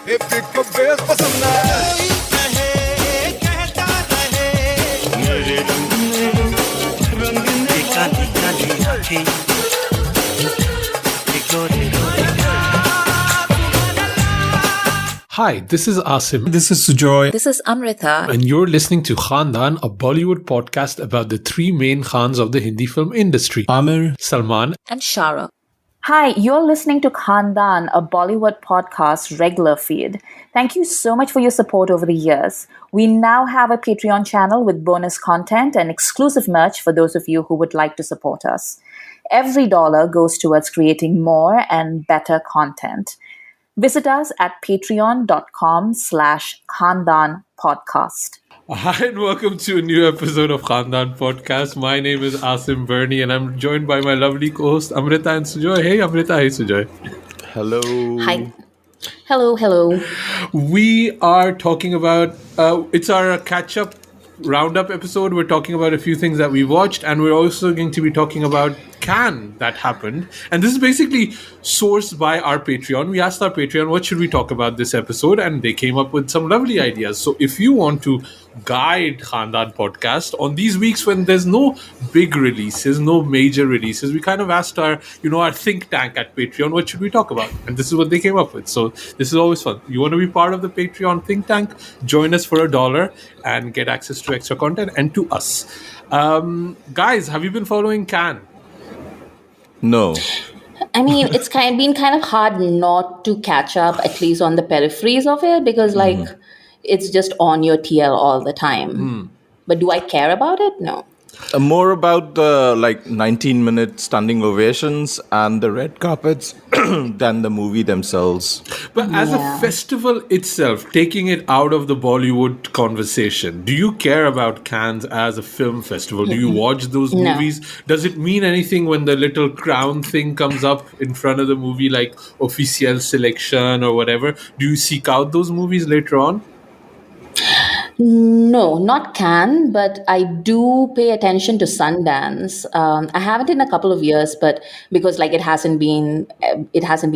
Hi, this is Asim. This is Sujoy. This is Amrita. And you're listening to Khandaan, a Bollywood podcast about the three main Khans of the Hindi film industry. Amir, Salman, And Shara. Hi, you're listening to Khandaan, a Bollywood podcast regular feed. Thank you so much for your support over the years. We now have a Patreon channel with bonus content and exclusive merch for those of you who would like to support us. Every dollar goes towards creating more and better content. Visit us at patreon.com/Khandaan podcast. hi and welcome to a new episode of Khandaan Podcast. My name is Asim Bernie and I'm joined by my lovely co-host Amrita and Sujoy. Hey Amrita, hey Sujoy. Hello. Hi. Hello. We are talking about, it's our catch-up roundup episode. We're talking about a few things that we watched, and we're also going to be talking about Cannes that happened. And this is basically sourced by our Patreon. We asked our Patreon, what should we talk about this episode? And they came up with some lovely ideas. So if you want to guide Khandaan Podcast on these weeks when there's no big releases, no major releases, we kind of asked our think tank at Patreon, what should we talk about? And this is what they came up with. So this is always fun. You want to be part of the Patreon think tank? Join us for $1 and get access to extra content and to us. Guys, have you been following Cannes? No. I mean, it's been kind of hard not to catch up, at least on the peripheries of it, because it's just on your TL all the time. But do I care about it? No. More about the 19-minute standing ovations and the red carpets than the movie themselves. But as a festival itself, taking it out of the Bollywood conversation, do you care about Cannes as a film festival? Do you watch those movies? Does it mean anything when the little crown thing comes up in front of the movie, like official selection or whatever? Do you seek out those movies later on? No, not Cannes, but I do pay attention to Sundance. I haven't in a couple of years, but because it hasn't been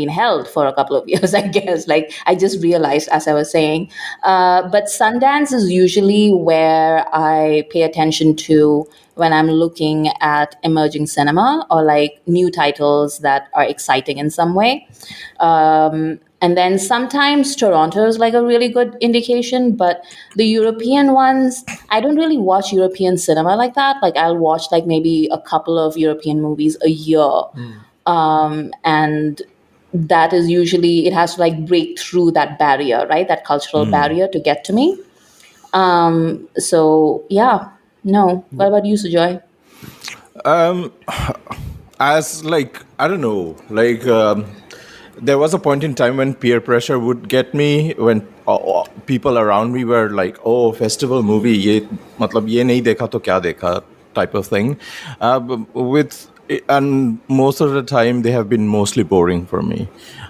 held for a couple of years, I guess. I just realized as I was saying. But Sundance is usually where I pay attention to when I'm looking at emerging cinema or new titles that are exciting in some way. And then sometimes Toronto is a really good indication, but the European ones, I don't really watch European cinema like that. I'll watch maybe a couple of European movies a year. And that is usually, it has to break through that barrier, right? That cultural barrier to get to me. So yeah, no. What about you, Sujoy? As I don't know, there was a point in time when peer pressure would get me, when people around me were like, oh, festival movie, ye nahi dekha to kya dekha, type of thing. And most of the time they have been mostly boring for me.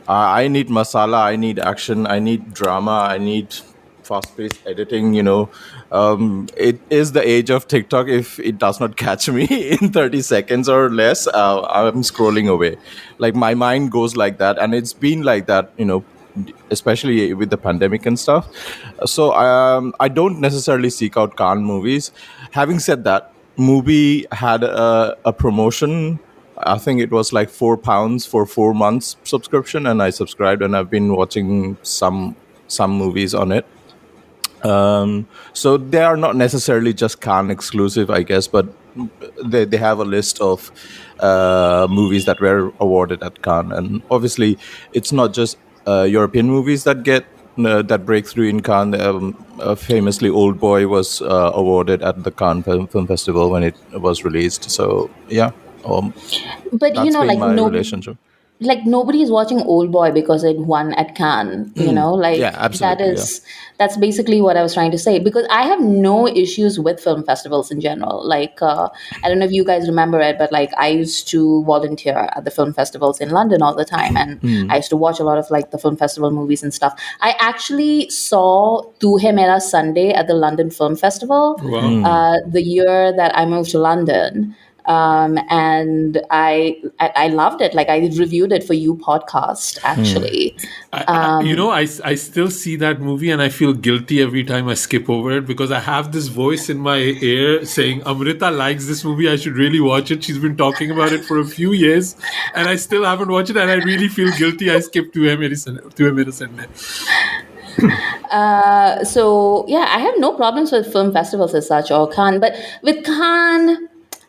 I need masala, I need action, I need drama, I need fast-paced editing, it is the age of TikTok. If it does not catch me in 30 seconds or less, I'm scrolling away. My mind goes like that, and it's been like that, especially with the pandemic and stuff. So I don't necessarily seek out Cannes movies. Having said that, movie had a promotion. I think it was £4 for 4 months subscription, and I subscribed, and I've been watching some movies on it. So they are not necessarily just Cannes exclusive, I guess, but they have a list of movies that were awarded at Cannes, and obviously it's not just European movies that get that breakthrough in Cannes. Famously, Old Boy was awarded at the Cannes Film Festival when it was released. So yeah, but that's been my relationship. Nobody is watching Old Boy because it won at Cannes, Yeah, absolutely, that's basically what I was trying to say, because I have no issues with film festivals in general. I don't know if you guys remember it, but I used to volunteer at the film festivals in London all the time, and I used to watch a lot of the film festival movies and stuff. I actually saw Tu Hai Mera Sunday at the London Film Festival the year that I moved to London. and I loved it. Like, I reviewed it for you podcast actually. I still see that movie and I feel guilty every time I skip over it because I have this voice in my ear saying, Amrita likes this movie, I should really watch it. She's been talking about it for a few years and I still haven't watched it, and I really feel guilty I skipped 2 minutes. So yeah, I have no problems with film festivals as such or Cannes, but with Cannes,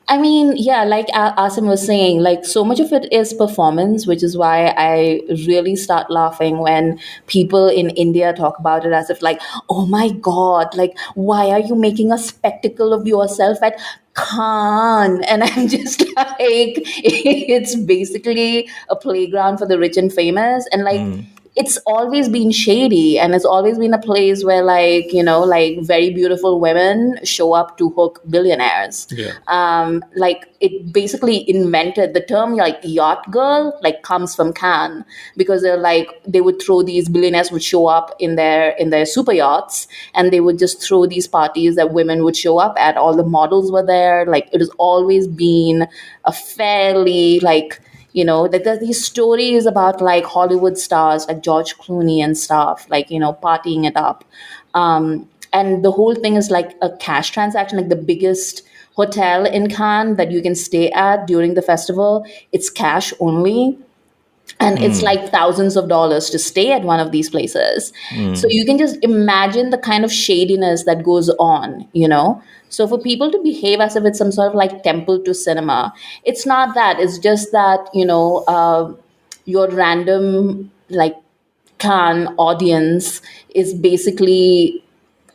I mean, yeah, like Asim was saying, like so much of it is performance, which is why I really start laughing when people in India talk about it as if like, oh my God, like why are you making a spectacle of yourself at Cannes? And I'm just like, it's basically a playground for the rich and famous, and like it's always been shady, and it's always been a place where like like very beautiful women show up to hook billionaires. Yeah. Like it basically invented the term like yacht girl, like comes from Cannes, because they're like they would throw these billionaires would show up in their super yachts, and they would just throw these parties that women would show up at. All the models were there. Like it has always been a fairly like like there's these stories about like Hollywood stars like George Clooney and stuff, like, partying it up. And the whole thing is like a cash transaction, like the biggest hotel in Cannes that you can stay at during the festival, it's cash only. And it's like thousands of dollars to stay at one of these places. So you can just imagine the kind of shadiness that goes on. So for people to behave as if it's some sort of like temple to cinema, it's not that. It's just that, your random like Cannes audience is basically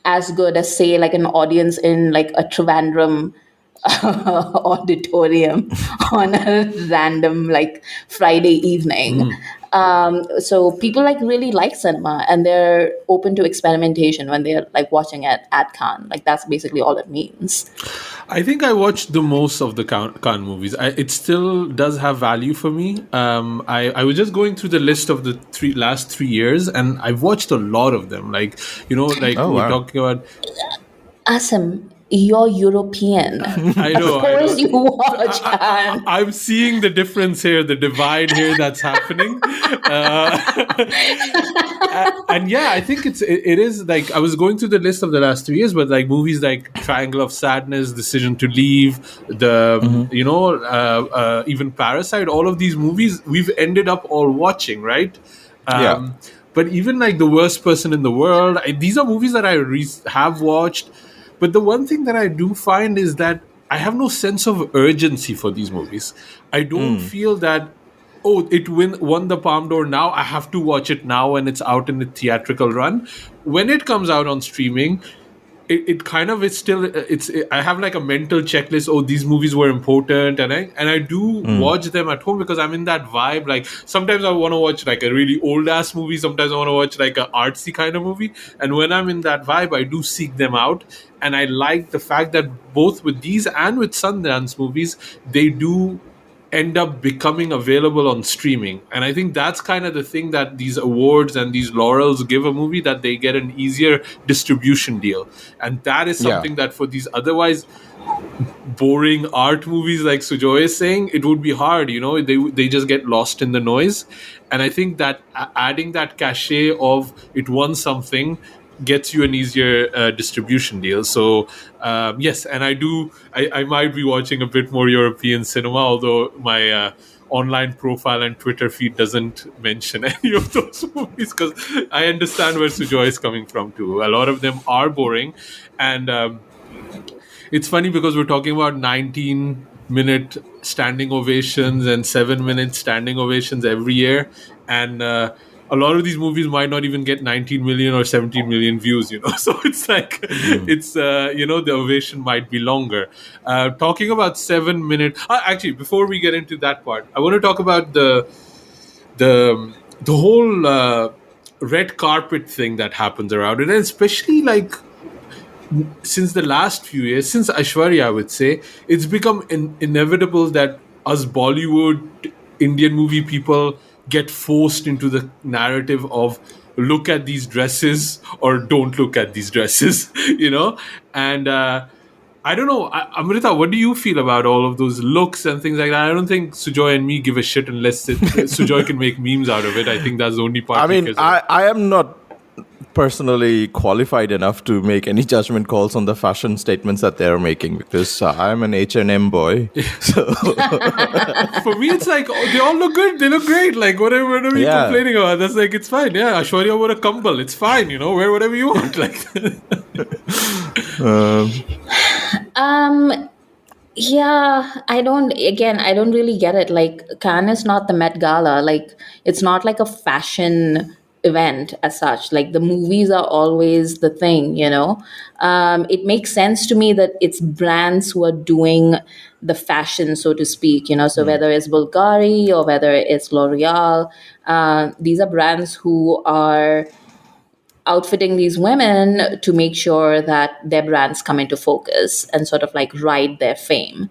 as good as, say, like an audience in like a Trivandrum auditorium on a random like Friday evening. So people like really like cinema, and they're open to experimentation when they're like watching it at Cannes. Like that's basically all it means. I think I watched the most of the Cannes movies. It still does have value for me. I was just going through the list of the last 3 years, and I've watched a lot of them. Like, Oh, we're wow. talking about. Asim, you're European. I know. Of course you watch Cannes. I'm seeing the difference here, the divide here that's happening. And yeah, I think it is like I was going through the list of the last 3 years, but like movies like Triangle of Sadness, Decision to Leave, even Parasite, all of these movies we've ended up all watching, right? Yeah. But even like The Worst Person in the World, these are movies that I have watched. But the one thing that I do find is that I have no sense of urgency for these movies. I don't feel that, it won the Palme d'Or, now I have to watch it now when it's out in the theatrical run. When it comes out on streaming, it kind of is still I have like a mental checklist. These movies were important, and I do watch them at home because I'm in that vibe. Like sometimes I want to watch like a really old ass movie, sometimes I want to watch like a artsy kind of movie, and when I'm in that vibe I do seek them out. And I like the fact that both with these and with Sundance movies, they do end up becoming available on streaming. And I think that's kind of the thing that these awards and these laurels give a movie, that they get an easier distribution deal. And that is something that for these otherwise boring art movies, like Sujoy is saying, it would be hard. They just get lost in the noise. And I think that adding that cachet of it won something gets you an easier distribution deal. So yes, and I might be watching a bit more European cinema, although my online profile and Twitter feed doesn't mention any of those movies, because I understand where Sujoy is coming from too. A lot of them are boring, and it's funny because we're talking about 19-minute standing ovations and 7-minute standing ovations every year, and a lot of these movies might not even get 19 million or 17 million views, so it's like it's the ovation might be longer. Talking about 7-minute, actually, before we get into that part, I want to talk about the whole red carpet thing that happens around it, and especially like since the last few years, since Aishwarya, I would say, it's become inevitable that us Bollywood Indian movie people get forced into the narrative of look at these dresses or don't look at these dresses, and I don't know. Amrita, what do you feel about all of those looks and things like that? I don't think Sujoy and me give a shit unless Sujoy can make memes out of it. I think that's the only part I he mean, cares about. I am not personally qualified enough to make any judgment calls on the fashion statements that they're making, because I'm an H&M boy. So For me, it's like, oh, they all look good. They look great. Like, what are you Yeah. complaining about? That's like, it's fine. Yeah, Aishwarya wore a kambal. It's fine. Wear whatever you want. Like, Yeah, I don't really get it. Like, Cannes is not the Met Gala. Like, it's not like a fashion event as such. Like, the movies are always the thing. It makes sense to me that it's brands who are doing the fashion, so to speak. So whether it's Bulgari or whether it's L'Oreal, these are brands who are outfitting these women to make sure that their brands come into focus and sort of like ride their fame.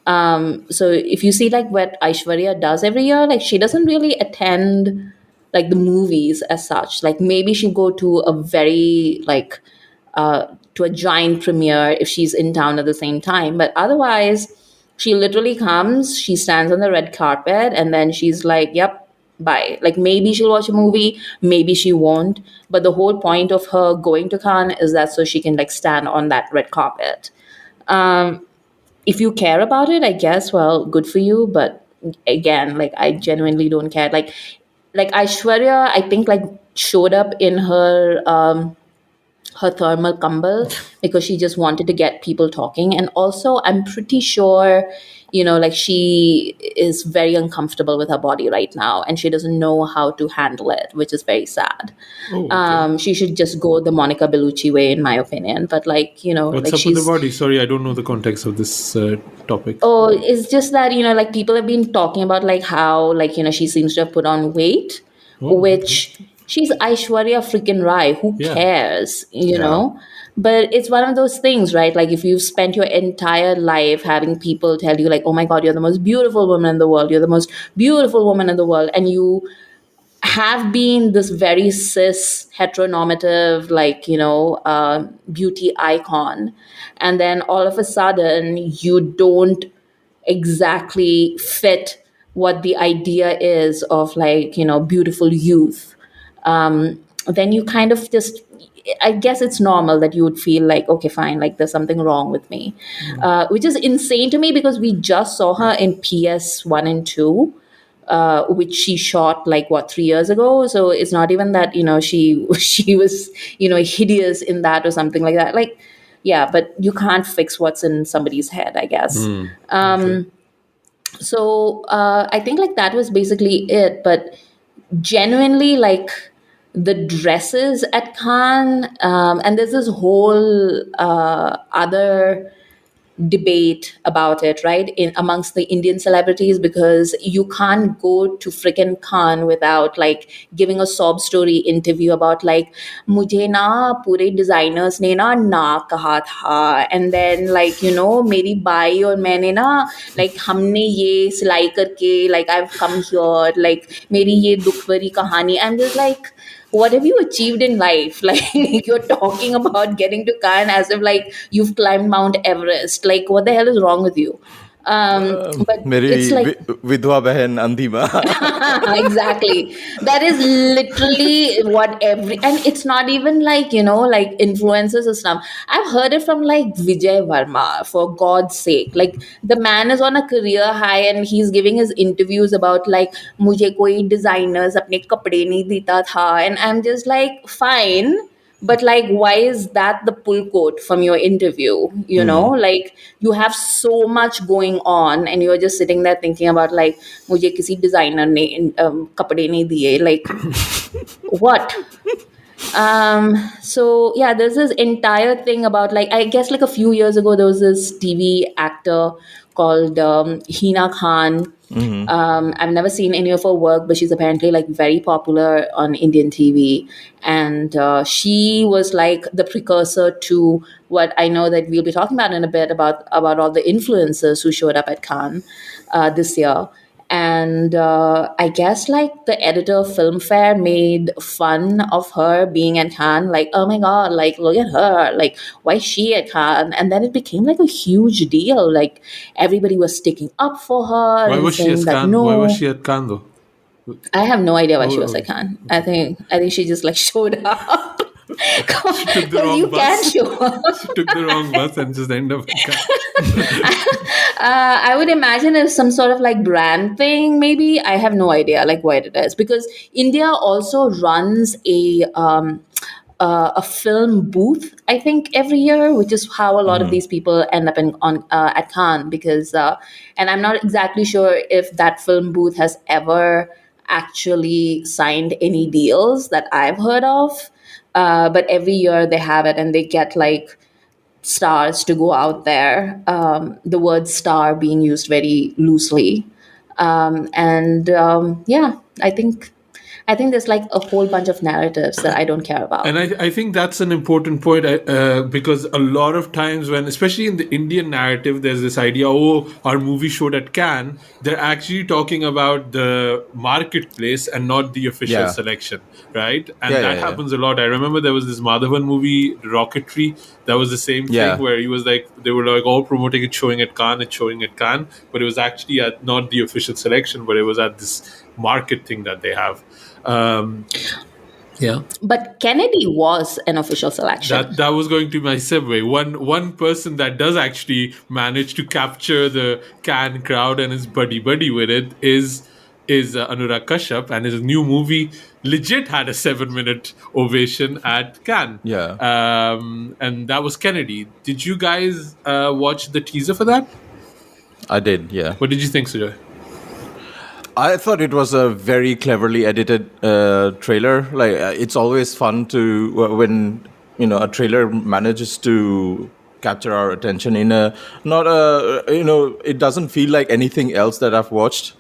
So if you see like what Aishwarya does every year, like she doesn't really attend like the movies as such. Like maybe she'll go to a very like to a giant premiere if she's in town at the same time. But otherwise, she literally comes, she stands on the red carpet, and then she's like, yep, bye. Like maybe she'll watch a movie, maybe she won't. But the whole point of her going to Cannes is that so she can like stand on that red carpet. If you care about it, I guess, well, good for you. But again, like I genuinely don't care. Like Aishwarya, I think like showed up in her thermal kambal because she just wanted to get people talking. And also, I'm pretty sure, like she is very uncomfortable with her body right now and she doesn't know how to handle it, which is very sad. oh, okay. She should just go the Monica Bellucci way, in my opinion. But like, What's like up with the she's. body? Sorry, I don't know the context of this topic. Oh, it's just that, like people have been talking about like how, like, she seems to have put on weight, Oh, which she's Aishwarya freaking Rai. Who Yeah. cares, know? But it's one of those things, right? Like if you've spent your entire life having people tell you like, oh my God, you're the most beautiful woman in the world. You're the most beautiful woman in the world. And you have been this very cis heteronormative like beauty icon, and then all of a sudden you don't exactly fit what the idea is of like beautiful youth. Then you kind of just, I guess it's normal that you would feel like, okay, fine, like there's something wrong with me, which is insane to me because we just saw her in PS1 and 2, which she shot like what 3 years ago. So it's not even that she she was hideous in that or something like that. Like, yeah, but you can't fix what's in somebody's head, I guess. Okay. So I think like that was basically it. But genuinely, like the dresses at Cannes, and there's this whole other debate about it, right, in amongst the Indian celebrities, because you can't go to freaking Cannes without like giving a sob story interview about like मुझे ना पूरे designers ने ना कहा था, and then like मेरी by और मैंने ना like हमने ये सिलाई करके like I've come here, like मेरी ये दुख भरी कहानी. I'm just like, what have you achieved in life? Like you're talking about getting to Cannes as if like you've climbed Mount Everest. Like what the hell is wrong with you? But मेरी it's like विधवा बहन अंधी माँ. exactly, that is literally what and it's not even like like influencers or stuff. I've heard it from like Vijay Varma, for God's sake. Like the man is on a career high and he's giving his interviews about like मुझे कोई designers अपने कपड़े नहीं देता था, and I'm just like, fine, but like why is that the pull quote from your interview? Like you have so much going on and you're just sitting there thinking about like मुझे किसी designer ने कपड़े नहीं दिए, like what? So yeah, there's this entire thing about like, I guess like a few years ago there was this TV actor called Hina Khan. I've never seen any of her work, but she's apparently like very popular on Indian TV, and she was like the precursor to what I know that we'll be talking about in a bit, about all the influencers who showed up at Cannes this year. And I guess like the editor of Filmfare made fun of her being at Cannes, like, oh my god, like look at her, like why is she at Cannes? And then it became like a huge deal. Like everybody was sticking up for her Why and was she saying at that Cannes? Why was no. she at Cannes though? I have no idea why she was Oh, at Cannes. I think she just like showed up. she took the Because you wrong can bus. show up. She took the wrong bus and just ended up at Cannes. I would imagine it's some sort of like brand thing, maybe. I have no idea like what it is, because India also runs a film booth, I think, every year, which is how a lot of these people end up at Cannes. Because and I'm not exactly sure if that film booth has ever actually signed any deals that I've heard of. But every year they have it, and they get like stars to go out there. The word star being used very loosely. And yeah, I think there's like a whole bunch of narratives that I don't care And about. I think that's an important point because a lot of times when, especially in the Indian narrative, there's this idea, oh, our movie showed at Cannes. They're actually talking about the marketplace and not the official Yeah. selection, right? And Yeah, that yeah, yeah. happens a lot. I remember there was this Madhavan movie, Rocketry, that was the same Yeah. thing where he was like, they were like all promoting it, showing at Cannes, but it was actually at not the official selection, but it was at this market thing that they have. Yeah. But Kennedy was an official selection. That was going to be my segue. One person that does actually manage to capture the Cannes crowd and is buddy with it is Anurag Kashyap, and his new movie legit had a 7-minute ovation at Cannes. Yeah. And that was Kennedy. Did you guys watch the teaser for that? I did, yeah. What did you think, Sujoy? I thought it was a very cleverly edited trailer. Like it's always fun to when a trailer manages to capture our attention in a not a it doesn't feel like anything else that I've watched.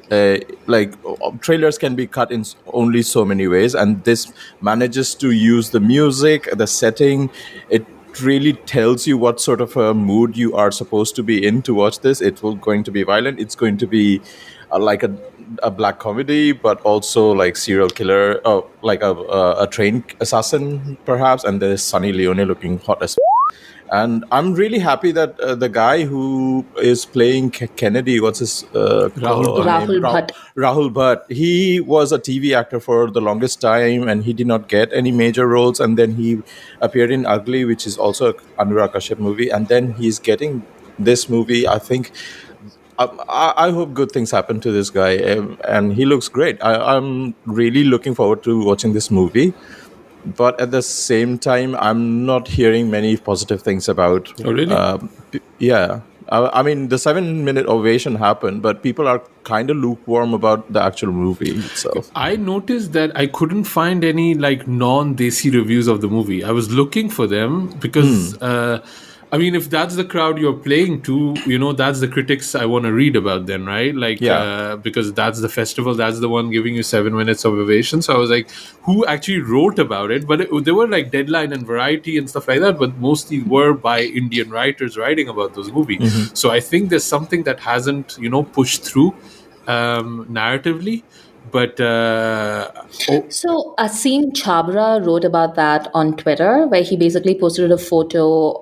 Like trailers can be cut in only so many ways, and this manages to use the music, the setting. It really tells you what sort of a mood you are supposed to be in to watch this. It's going to be violent. It's going to be like a black comedy, but also like serial killer, like a train assassin perhaps. And there's Sunny Leone looking hot as. And I'm really happy that the guy who is playing Kennedy, what's his Rahul Rahul name? Bhatt. Rahul Bhatt. He was a TV actor for the longest time, and he did not get any major roles. And then he appeared in Ugly, which is also a Anurag Kashyap movie. And then he's getting this movie. I think I hope good things happen to this guy, and he looks great. I'm really looking forward to watching this movie. But at the same time, I'm not hearing many positive things about. Oh, really? Yeah. I mean, the 7-minute ovation happened, but people are kind of lukewarm about the actual movie itself. I noticed that I couldn't find any like non-desi reviews of the movie. I was looking for them because I mean, if that's the crowd you're playing to, that's the critics I want to read about then, right? Like, Yeah. because that's the festival, that's the one giving you 7 minutes of ovation. So I was like, who actually wrote about it? But there were like Deadline and Variety and stuff like that, but mostly were by Indian writers writing about those movies. So I think there's something that hasn't, pushed through narratively. But So Asim Chabra wrote about that on Twitter, where he basically posted a photo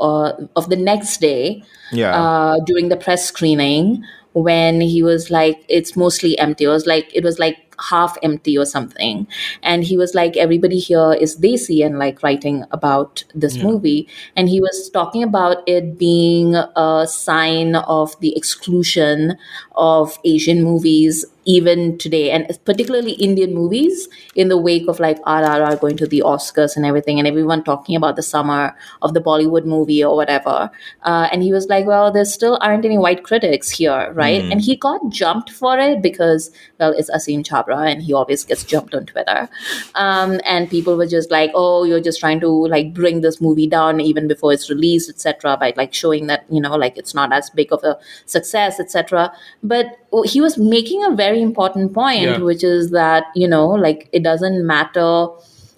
of the next day during the press screening, when he was like, it's mostly empty. It was like half empty or something. And he was like, everybody here is desi and like writing about this movie. And he was talking about it being a sign of the exclusion of Asian movies even today, and particularly Indian movies, in the wake of like RRR going to the Oscars and everything, and everyone talking about the summer of the Bollywood movie or whatever. And he was like, well, there still aren't any white critics here, right? And he got jumped for it because, well, it's Asim Chabra and he always gets jumped on Twitter. And people were just like, oh, you're just trying to like bring this movie down even before it's released, etc., by like showing that, like it's not as big of a success, etc. But he was making a very important point, which is that, like it doesn't matter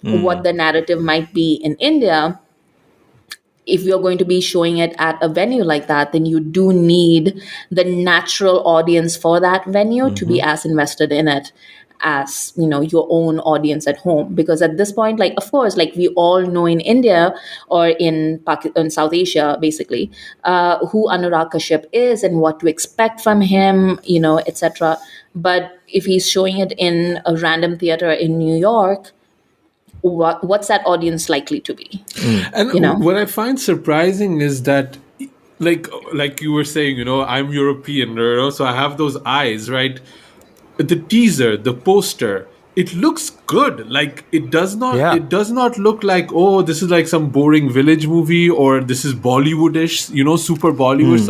what the narrative might be in India. if you're going to be showing it at a venue like that, then you do need the natural audience for that venue to be as invested in it as your own audience at home. Because at this point, like, of course, like, we all know in India or in South Asia basically, who Anurag Kashyap is and what to expect from him, etc. But if he's showing it in a random theater in New York, what's that audience likely to be? And what I find surprising is that, like you were saying, I'm European, so I have those eyes, right? The teaser, the poster, it looks good. Like, it does not Yeah. look like, oh, this is like some boring village movie, or this is Bollywoodish, super Bollywood,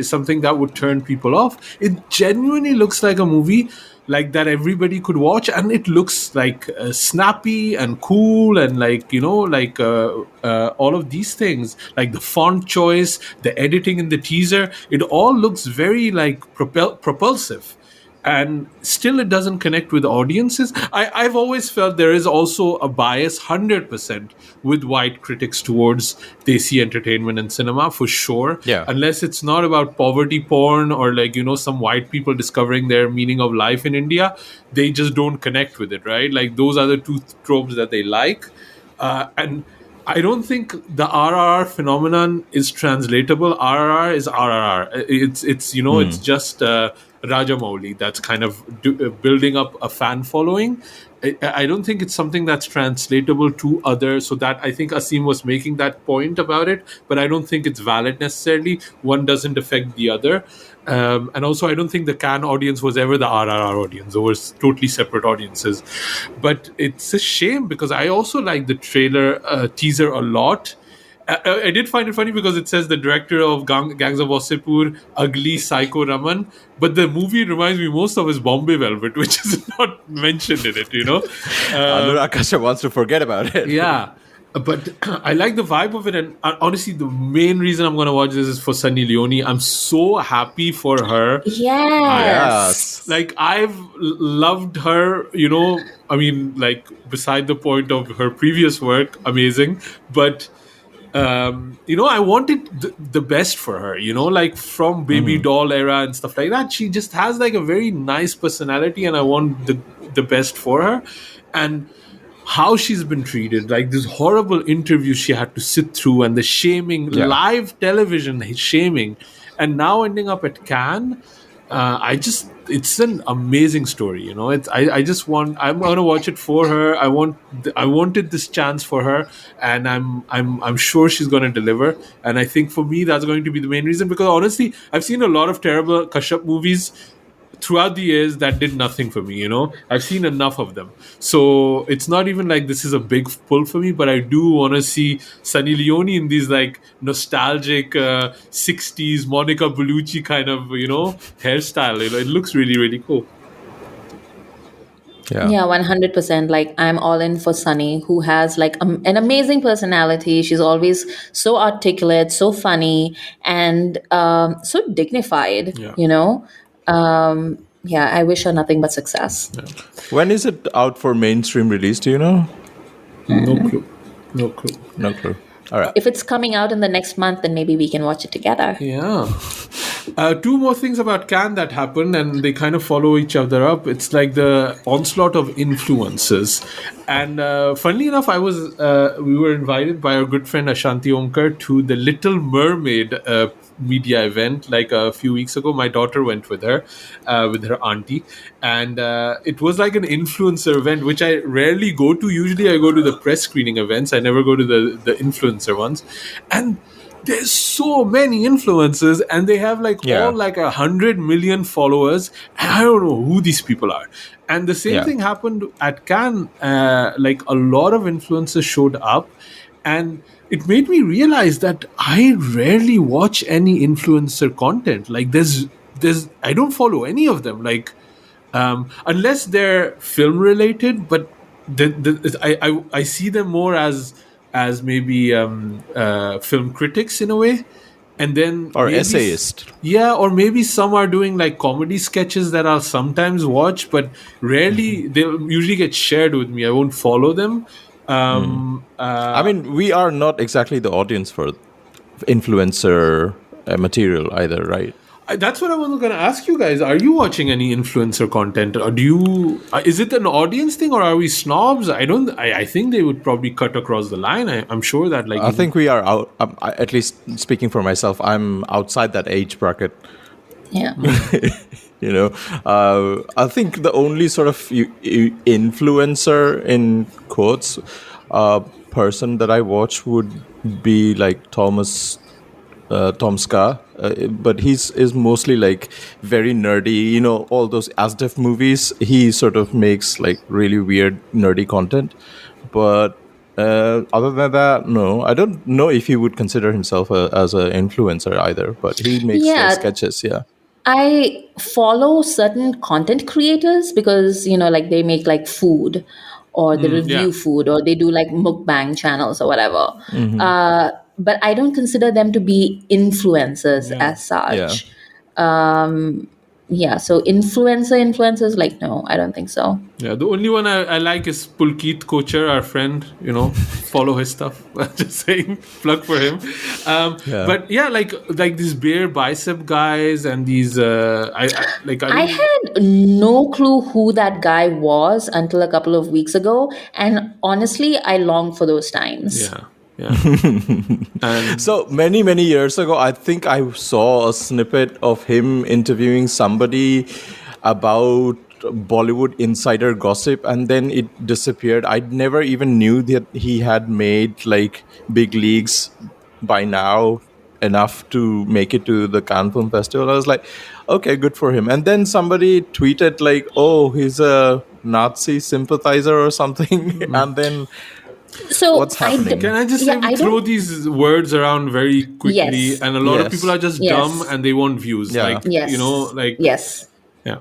something that would turn people off. It genuinely looks like a movie like that everybody could watch, and it looks like snappy and cool, and all of these things, like the font choice, the editing in the teaser, it all looks very like propulsive. And still it doesn't connect with audiences. I've always felt there is also a bias 100% with white critics towards desi entertainment and cinema, for sure. Yeah. Unless it's not about poverty porn or some white people discovering their meaning of life in India, they just don't connect with it, right? Like, those are the two tropes that they like. And I don't think the RRR phenomenon is translatable. RRR is RRR. It's it's just Rajamouli that's kind of building up a fan following. I don't think it's something that's translatable to others. So that, I think Asim was making that point about it, but I don't think it's valid necessarily. One doesn't affect the other. And also, I don't think the Cannes audience was ever the RRR audience. They were totally separate audiences. But it's a shame, because I also like the trailer teaser a lot. I did find it funny because it says the director of Gangs of Wasseypur, Ugly Psycho Raman, but the movie reminds me most of his Bombay Velvet, which is not mentioned in it, Anurag Kashyap wants to forget about it. Yeah. But I like the vibe of it, and honestly, the main reason I'm going to watch this is for Sunny Leone. I'm so happy for her. Yes. Like, I've loved her, I mean, like, beside the point of her previous work, amazing. But, I wanted the best for her, like from Baby Doll era and stuff like that. She just has like a very nice personality, and I want the best for her. And how she's been treated, like this horrible interview she had to sit through, and the shaming, live television shaming, and now ending up at Cannes. It's an amazing story, I'm going to watch it for her. I wanted this chance for her, and I'm sure she's going to deliver. And I think for me, that's going to be the main reason, because honestly, I've seen a lot of terrible Kashyap movies throughout the years that did nothing for me. I've seen enough of them, so it's not even like this is a big pull for me. But I do want to see Sunny Leone in these like nostalgic 60s Monica Bellucci kind of hairstyle. It looks really, really cool. Yeah, 100%. Like, I'm all in for Sunny, who has like an amazing personality. She's always so articulate, so funny, and so dignified. I wish her nothing but success. When is it out for mainstream release? Do you know? No clue. All right. If it's coming out in the next month, then maybe we can watch it together. Yeah. Two more things about Cannes that happened, and they kind of follow each other up. It's like the onslaught of influences. And funnily enough, we were invited by our good friend Ashanti Onkar to the Little Mermaid media event like a few weeks ago. My daughter went with her auntie, and it was like an influencer event, which I rarely go to. Usually I go to the press screening events. I never go to the influencer ones. And there's so many influencers, and they have all like 100 million followers, and I don't know who these people are. And the same thing happened at Cannes. Like, a lot of influencers showed up, and it made me realize that I rarely watch any influencer content. Like, there's I don't follow any of them, like unless they're film related, but I see them more as maybe film critics in a way, and then or essayist. Yeah, or maybe some are doing like comedy sketches that I'll sometimes watch, but rarely. They'll usually get shared with me. I won't follow them. I mean, we are not exactly the audience for influencer material either, right? That's what I was going to ask you guys. Are you watching any influencer content, or do you? Is it an audience thing, or are we snobs? I don't. I think they would probably cut across the line. I'm sure that, like, I think we are out. At least speaking for myself, I'm outside that age bracket. Yeah. You know, I think the only sort of influencer in quotes person that I watch would be like Tom Ska, but is mostly like very nerdy. You know, all those ASDF movies. He sort of makes like really weird nerdy content. But other than that, no, I don't know if he would consider himself as an influencer either. But he makes Yeah. sketches. Yeah. I follow certain content creators because, like they make like food or they review food or they do like mukbang channels or whatever. But I don't consider them to be influencers as such. So influencers, like, no, I don't think so. Yeah, the only one I like is Pulkit Kochar, our friend. Follow his stuff. Just saying, plug for him. But yeah, like these bare bicep guys and these. I had no clue who that guy was until a couple of weeks ago, and honestly, I long for those times. Yeah. And so many years ago, I think I saw a snippet of him interviewing somebody about Bollywood insider gossip, and then it disappeared. I never even knew that he had made like big leagues by now, enough to make it to the Cannes Film Festival. I was like, okay, good for him. And then somebody tweeted like, oh, he's a Nazi sympathizer or something. And then so what's happening? Can I just say we throw these words around very quickly, and a lot of people are just dumb and they want views. Yes. Yeah.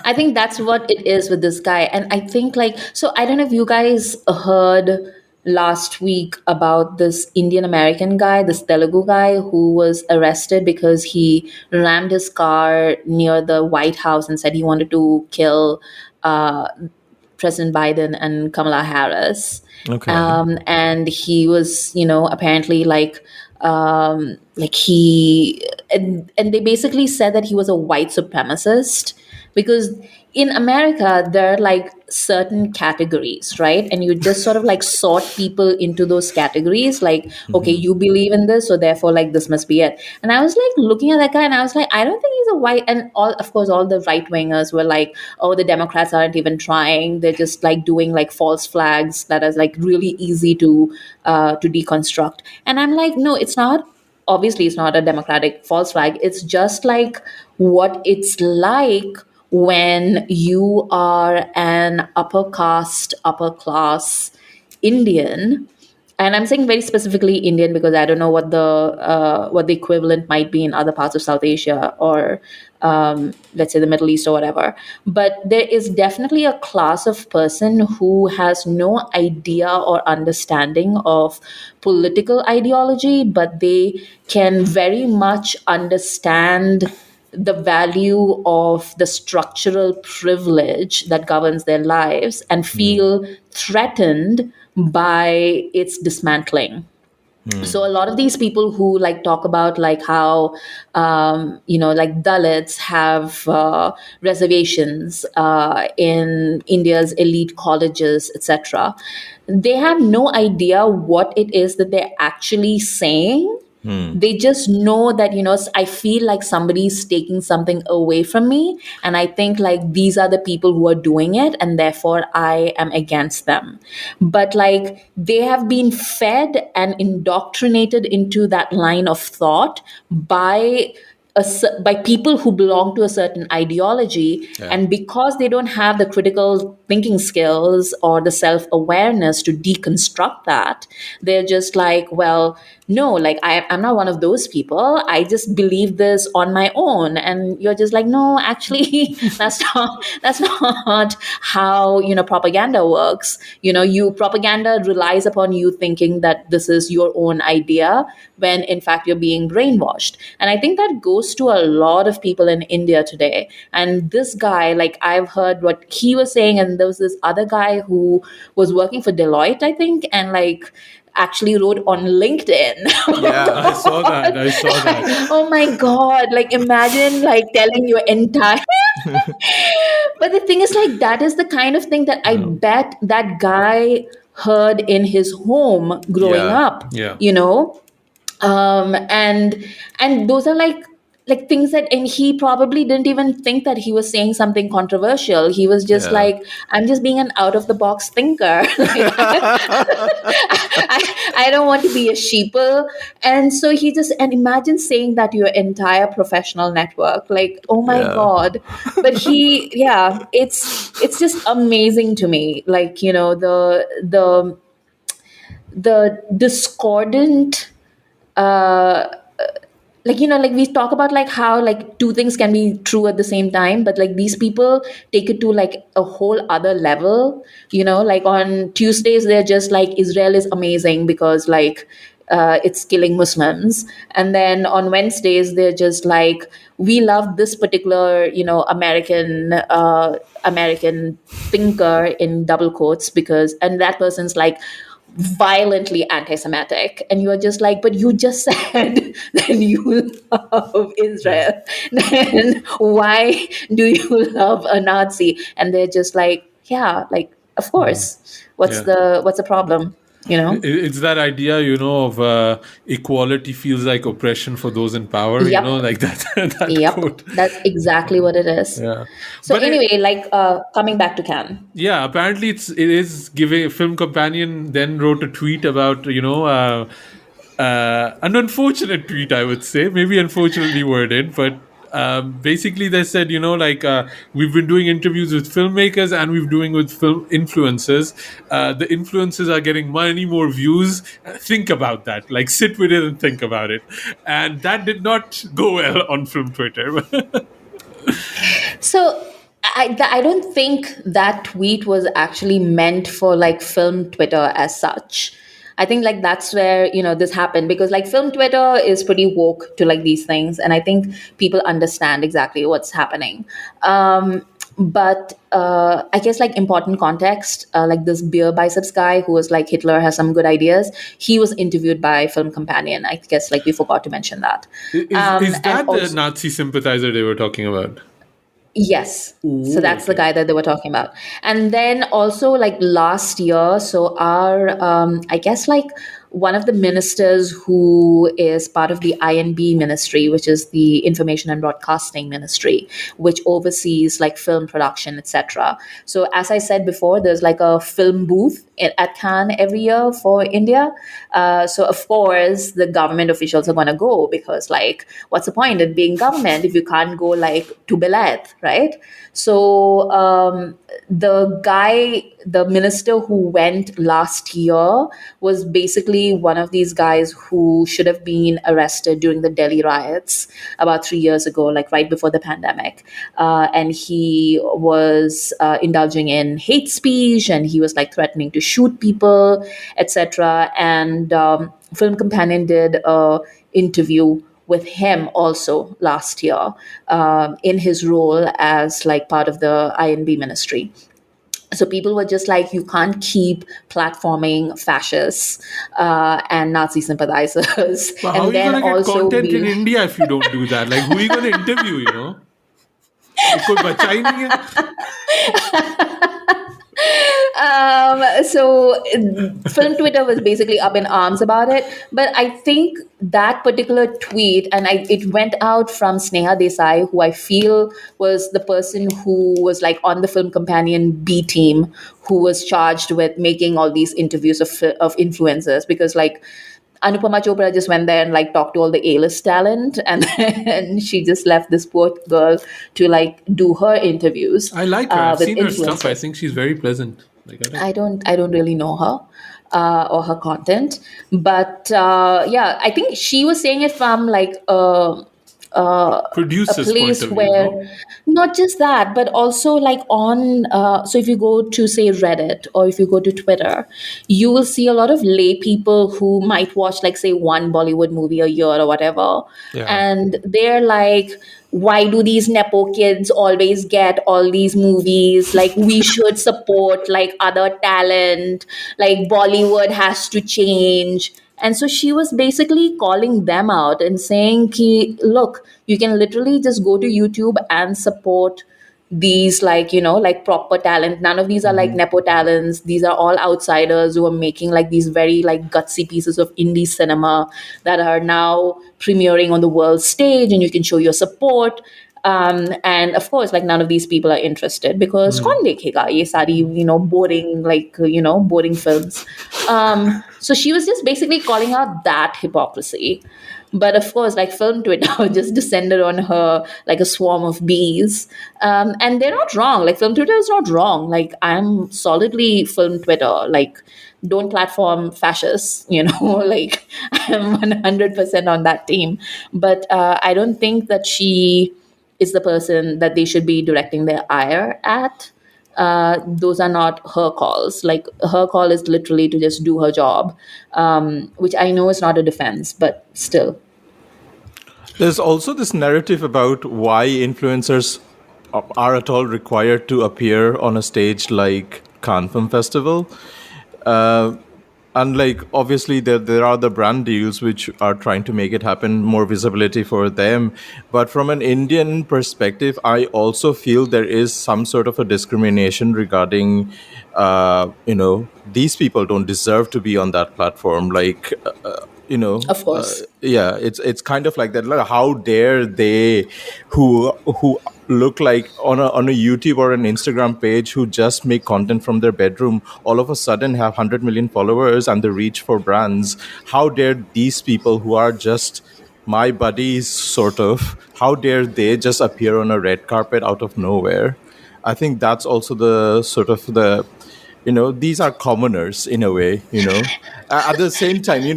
I think that's what it is with this guy. And I think so I don't know if you guys heard last week about this Indian American guy, this Telugu guy who was arrested because he rammed his car near the White House and said he wanted to kill President Biden and Kamala Harris. Okay. And he was, apparently he and they basically said that he was a white supremacist because in America there are like certain categories, right? And you just sort of like sort people into those categories, like, okay, you believe in this, so therefore like this must be it. And I was like looking at that guy and I was like, I don't think he's a white. And all the right wingers were like, oh, the Democrats aren't even trying, they're just like doing like false flags that is like really easy to deconstruct. And I'm like, no, it's not. Obviously it's not a democratic false flag. It's just like what it's like when you are an upper caste, upper class Indian. And I'm saying very specifically Indian because I don't know what the equivalent might be in other parts of South Asia or let's say the Middle East or whatever. But there is definitely a class of person who has no idea or understanding of political ideology, but they can very much understand the value of the structural privilege that governs their lives and feel threatened by its dismantling. So a lot of these people who like talk about like how like Dalits have reservations in India's elite colleges, etc., they have no idea what it is that they're actually saying. They just know that, I feel like somebody's taking something away from me. And I think like these are the people who are doing it. And therefore I am against them. But like they have been fed and indoctrinated into that line of thought by people who belong to a certain ideology. And because they don't have the critical thinking skills or the self-awareness to deconstruct that, they're just like, well, no, like I'm not one of those people. I just believe this on my own. And you're just like, no, actually, that's not how, propaganda works. Propaganda relies upon you thinking that this is your own idea when in fact you're being brainwashed. And I think that goes close to a lot of people in India today. And this guy, like, I've heard what he was saying, and there was this other guy who was working for Deloitte, I think, and like actually wrote on LinkedIn. Yeah. I saw that. I saw that. Oh my God. Like, imagine like telling your entire. But the thing is, like, that is the kind of thing that I bet that guy heard in his home growing Yeah. up, Yeah. you know? And those are like things that, and he probably didn't even think that he was saying something controversial. He was just Yeah. like, I'm just being an out of the box thinker. Like, I don't want to be a sheeple. And so he just, and imagine saying that to your entire professional network, like, oh my Yeah. God. But it's just amazing to me. Like, you know, the discordant, like, you know, like we talk about like how like two things can be true at the same time, but like these people take it to like a whole other level, you know. Like on Tuesdays they're just like, Israel is amazing because like it's killing Muslims, and then on Wednesdays they're just like, we love this particular, you know, American thinker in double quotes, because, and that person's like violently anti-Semitic, and you're just like, but you just said that you love Israel. Then why do you love a Nazi? And they're just like, yeah, like, of course. What's Yeah. the problem? You know? It's that idea, you know, of equality feels like oppression for those in power, you Yep. know, like that, that Yep. quote. That's exactly what it is. Yeah. So But anyway, like coming back to Cannes. yeah, apparently it is giving. Film Companion then wrote a tweet about, you know, an unfortunate tweet, I would say, maybe unfortunately worded, but basically they said, you know, like we've been doing interviews with filmmakers and we've doing with film influencers. The influencers are getting many more views. Think about that. Like, sit with it and think about it. And that did not go well on film Twitter. So I don't think that tweet was actually meant for like film Twitter as such. I think like that's where, you know, this happened, because like film Twitter is pretty woke to like these things, and I think people understand exactly what's happening. But I guess like important context, like this beer biceps guy who was like, Hitler has some good ideas. He was interviewed by Film Companion. I guess like we forgot to mention that. Is And that the also, Nazi sympathizer they were talking about? yes. So that's the okay. guy that they were talking about. And then also like last year, so our I guess like one of the ministers who is part of the INB ministry, which is the Information and Broadcasting Ministry, which oversees like film production, etc. So as I said before, there's like a film booth at Cannes every year for India. So of course the government officials are going to go, because like, what's the point in being government if you can't go like to Belayt, right? So the minister who went last year was basically one of these guys who should have been arrested during the Delhi riots about 3 years ago, like right before the pandemic. And he was indulging in hate speech, and he was like threatening to shoot people, etc. And Film Companion did a interview with him also last year, in his role as like part of the INB ministry. So people were just like, you can't keep platforming fascists and Nazi sympathizers, But how are and you then going to get also content in be. India if you don't do that? Like, who are you going to interview, you know? कोई बचा ही नहीं है. So film Twitter was basically up in arms about it, but I think that particular tweet, and it went out from Sneha Desai, who I feel was the person who was like on the Film Companion B team, who was charged with making all these interviews of influencers, because like Anupama Chopra just went there and like talked to all the A-list talent, and then she just left this poor girl to like do her interviews. I like her. I've with seen her stuff. I influencers. think she's very pleasant. Like, I like I don't really know her or her content, but yeah, I think she was saying it from like a Producer's point place of view, where no? not just that, but also like on so if you go to say Reddit or if you go to Twitter, you will see a lot of lay people who might watch like say one Bollywood movie a year or whatever, Yeah. and they're like, why do these nepo kids always get all these movies? Like, we should support like other talent, like Bollywood has to change. And so she was basically calling them out and saying, ki, look, you can literally just go to YouTube and support these, like, like proper talent. None of these are like nepo talents. These are all outsiders who are making like these very like gutsy pieces of indie cinema that are now premiering on the world stage, and you can show your support. And of course, like none of these people are interested because kaun dekhega ye sari, boring, like, boring films. So she was just basically calling out that hypocrisy. But of course, like film Twitter just descended on her like a swarm of bees. And they're not wrong. Like film Twitter is not wrong. Like I'm solidly film Twitter. Like don't platform fascists, like I'm 100% on that team. But I don't think that she is the person that they should be directing their ire at. Those are not her calls. Like her call is literally to just do her job, which I know is not a defense, but still. There's also this narrative about why influencers are at all required to appear on a stage like Cannes Film Festival. Uh, and like obviously there are the brand deals which are trying to make it happen, more visibility for them. But from an Indian perspective, I also feel there is some sort of a discrimination regarding, these people don't deserve to be on that platform. Like, Of course. yeah, it's kind of like that. Like, how dare they, who look like on a YouTube or an Instagram page, who just make content from their bedroom, all of a sudden have 100 million followers and the reach for brands? How dare these people who are just my buddies, sort of, how dare they just appear on a red carpet out of nowhere? I think that's also the sort of the, these are commoners in a way, at the same time, you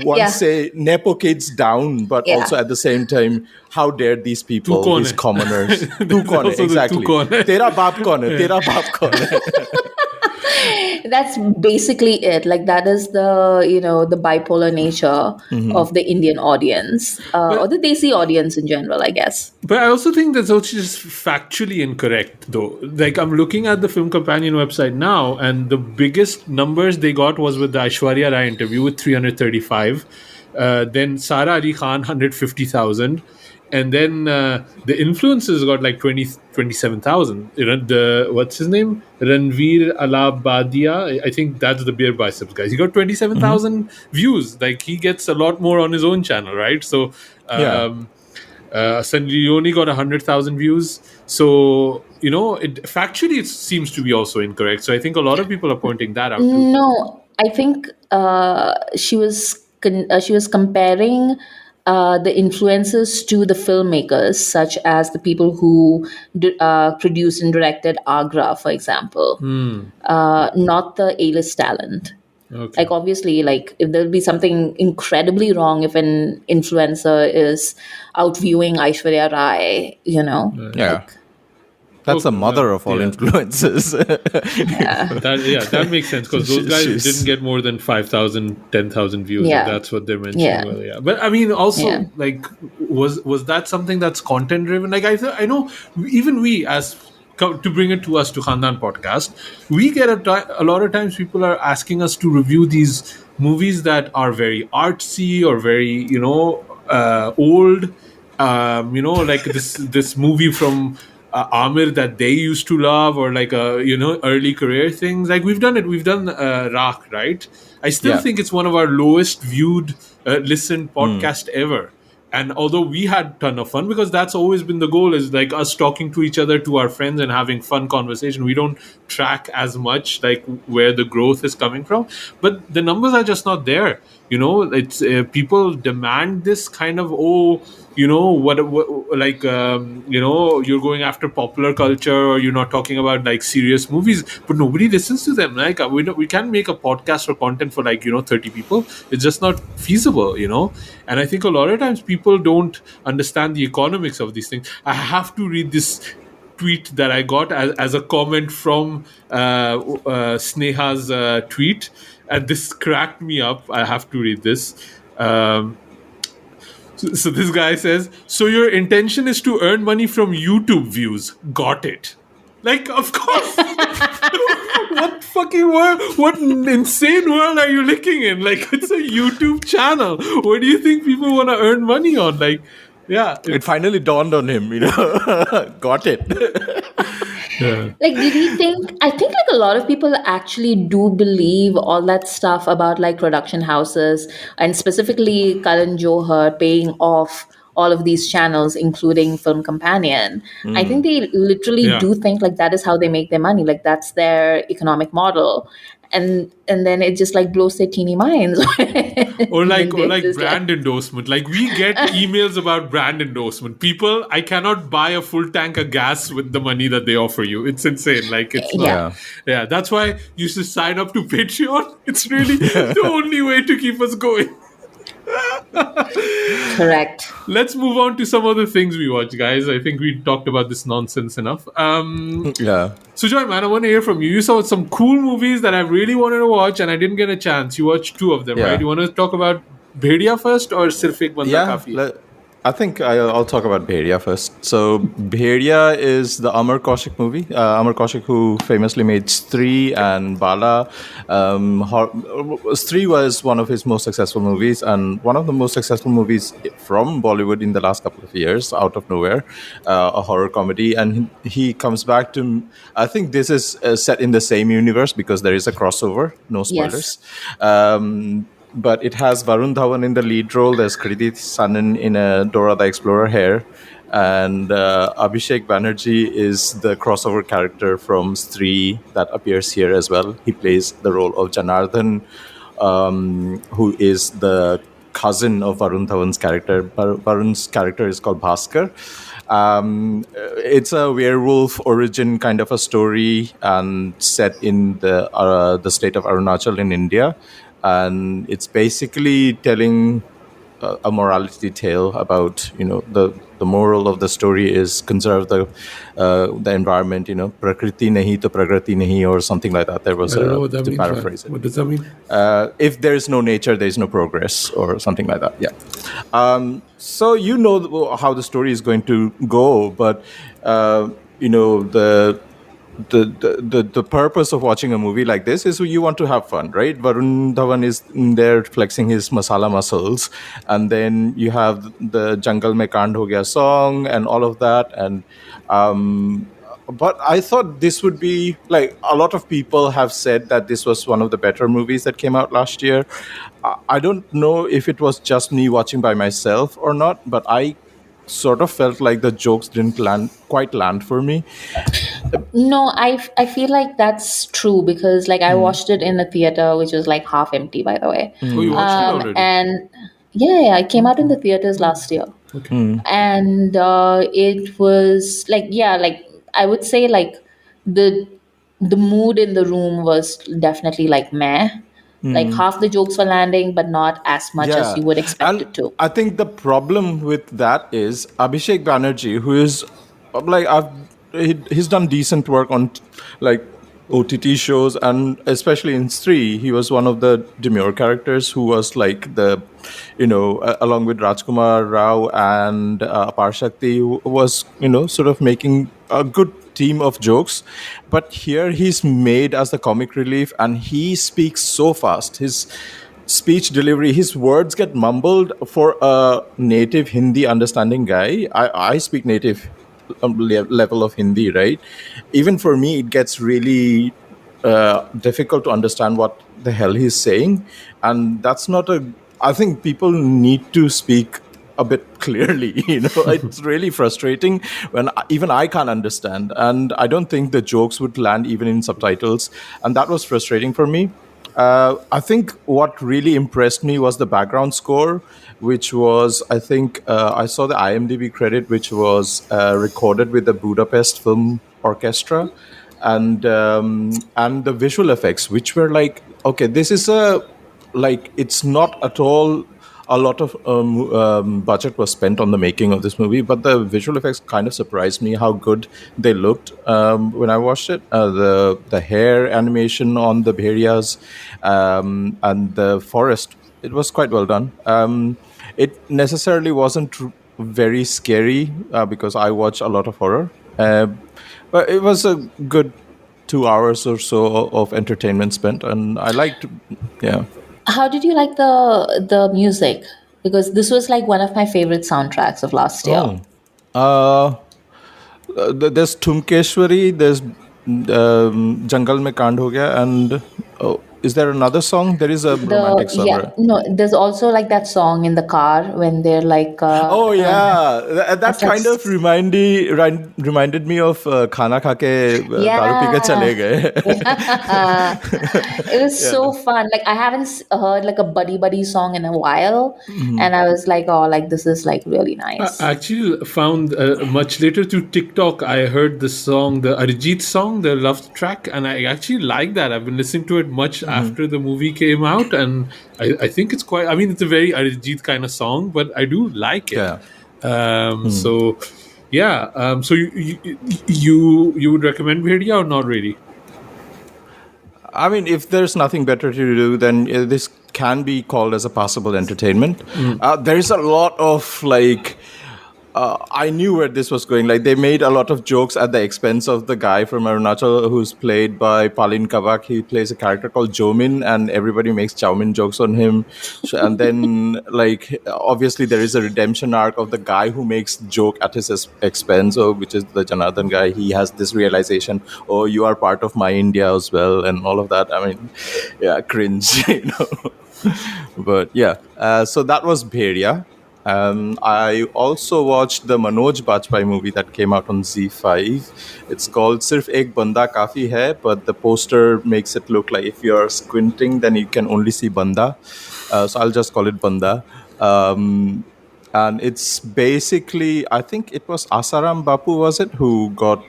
want to Yeah. say nepo kids down, but Yeah. also at the same time, how dare these Tu people, kaun these hai? commoners, tu There's kaun hai? also the tu Exactly, kaun hai. tera baap kaun hai, tera baap kaun hai? That's basically it. Like that is the the bipolar nature of the Indian audience, or the Desi audience in general, I guess. But I also think that's also just factually incorrect, though. Like, I'm looking at the Film Companion website now, and the biggest numbers they got was with the Aishwarya Rai interview with 335. Then Sara Ali Khan, 150,000. And then the influencers got like 27,000. What's his name? Ranveer Alabadia. I think that's the beer biceps guys. He got 27,000 views. Like, he gets a lot more on his own channel, right? So, Yeah. Sunny Leone got 100,000 views. So, factually, it seems to be also incorrect. So I think a lot of people are pointing that out too. No, I think she was comparing the influences to the filmmakers, such as the people who produced and directed Agra, for example, not the A-list talent. Okay. Like obviously, like if there'll be something incredibly wrong if an influencer is outviewing Aishwarya Rai, Yeah. That's the mother of all Yeah. influences. That makes sense, because those guys She's- didn't get more than 5,000, 10,000 views. Yeah. If that's what they're mentioning. Yeah. Well, yeah. But I mean, also, Yeah. like, was that something that's content driven? Like, I know even we, as to bring it to us, to Khandaan podcast, we get a lot of times people are asking us to review these movies that are very artsy or very old. Like this movie from Amir that they used to love, or like early career things. Like we've done Rak, right? I still Yeah. think it's one of our lowest viewed listened podcast ever. And although we had ton of fun, because that's always been the goal, is like us talking to each other, to our friends, and having fun conversation. We don't track as much like where the growth is coming from, but the numbers are just not there. It's people demand this kind of what like you're going after popular culture, or you're not talking about like serious movies, but nobody listens to them. Like we can't make a podcast or content for 30 people. It's just not feasible. And I think a lot of times people don't understand the economics of these things. I have to read this tweet that I got as a comment from Sneha's tweet, and this cracked me up. I have to read this. So this guy says, "So your intention is to earn money from YouTube views? Got it." Like, of course. What fucking world? What insane world are you living in? Like, it's a YouTube channel. What do you think people want to earn money on? Like, yeah, It finally dawned on him, got it. Like, did he think? I think like a lot of people actually do believe all that stuff about like production houses, and specifically Karan Johar paying off all of these channels, including Film Companion. I think they literally Yeah. do think like that is how they make their money. Like that's their economic model. And then it just like blows their teeny minds. Or like When they just, brand endorsement. Like, we get emails about brand endorsement. People, I cannot buy a full tank of gas with the money that they offer you. It's insane. Like, it's not, Yeah. yeah. That's why you should sign up to Patreon. It's really the only way to keep us going. correct. Let's move on to some other things we watch, guys. I think we talked about this nonsense enough. Yeah. Sujoy, man, I want to hear from you. You saw some cool movies that I really wanted to watch, and I didn't get a chance. You watched 2 of them, Yeah. right? You want to talk about Bhediya first, or Sirf Ek Banda Yeah, Kaafi? I think I'll talk about Bhediya first. So Bhediya is the Amar Kaushik movie. Amar Kaushik, who famously made Stree and Bala. Stree was one of his most successful movies, and one of the most successful movies from Bollywood in the last couple of years, out of nowhere, a horror comedy. And he comes back to, I think this is set in the same universe because there is a crossover, no spoilers. But it has Varun Dhawan in the lead role. There's Kriti Sanon in a Dora the Explorer hair. And Abhishek Banerjee is the crossover character from Stree that appears here as well. He plays the role of Janardhan, who is the cousin of Varun Dhawan's character. Varun's character is called Bhaskar. It's a werewolf origin kind of a story, and set in the state of Arunachal in India. And it's basically telling a morality tale about the moral of the story is conserve the environment. Prakriti nahi to pragrati nahi, or something like that. There was I don't know what that to means. paraphrase it. What does that mean? If there is no nature, there is no progress, or something like that. Yeah. So how the story is going to go, but the purpose of watching a movie like this is you want to have fun, right? Varun Dhawan is in there flexing his masala muscles, and then you have the Jungle Mein Kand Ho Gaya song and all of that. And but I thought this would be like, a lot of people have said that this was one of the better movies that came out last year. I don't know if it was just me watching by myself or not, but I sort of felt like the jokes didn't quite land for me. No, I feel like that's true because like I watched it in a theater which was like half empty, by the way. Oh, you watched it already? And yeah, it came out in the theaters last year. And it was like, yeah, like I would say like the mood in the room was definitely like meh. Like half the jokes were landing, but not as much as you would expect and it to. I think the problem with that is Abhishek Banerjee, who is like he's done decent work on like OTT shows, and especially in Stree, he was one of the demure characters who was like along with Rajkumar Rao and Apar Shakti, who was sort of making a good team of jokes. But here he's made as the comic relief, and he speaks so fast. His speech delivery, his words get mumbled. For a native Hindi understanding guy, I speak native level of Hindi, right? Even for me, it gets really difficult to understand what the hell he's saying. And that's not I think people need to speak a bit clearly. It's really frustrating when even I can't understand, and I don't think the jokes would land even in subtitles, and that was frustrating for me. I think what really impressed me was the background score, which was, I think, I saw the IMDb credit, which was recorded with the Budapest Film Orchestra, and the visual effects, which were like, okay, this is a like it's not at all a lot of budget was spent on the making of this movie, but the visual effects kind of surprised me how good they looked when I watched it. The hair animation on the Bhediyas and the forest, it was quite well done. It necessarily wasn't very scary because I watch a lot of horror, but it was a good 2 hours or so of entertainment spent, and I liked, yeah. How did you like the music? Because this was like one of my favorite soundtracks of last year. Oh, uh, there's Tumkeshwari, there's Jangal Mein Kand Ho Gaya, and oh, is there another song? There is a romantic song, Yeah, right? no, there's also like that song in the car when they're like Oh yeah, that kind of that's reminded me of Khana Kha Ke Daru Pee Ke yeah. Chale Gaye. It was so fun. Like I haven't heard like a buddy song in a while, and I was like, oh, like this is like really nice. I actually found much later through TikTok, I heard the song, the Arijit song, the love track, and I actually like that. I've been listening to it much after the movie came out, and I think it's quite. I mean, it's a very Arijit kind of song, but I do like it. Yeah. So, yeah. So you would recommend Bhediya or not really? I mean, if there's nothing better to do, then this can be called as a passable entertainment. There is a lot of like. I knew where this was going. Like they made a lot of jokes at the expense of the guy from Arunachal who's played by Palin Kavak. He plays a character called Jomin, and everybody makes Chowmin jokes on him. And then, like, obviously there is a redemption arc of the guy who makes joke at his expense, which is the Janardhan guy. He has this realization, oh, you are part of my India as well, and all of that. I mean, yeah, cringe, you know. But yeah, so that was Bhediya. I also watched the Manoj Bajpayee movie that came out on Z5. It's called Sirf Ek Banda Kaafi Hai, but the poster makes it look like if you're squinting, then you can only see Banda. So I'll just call it Banda. And it's basically, I think it was Asaram Bapu, was it, who got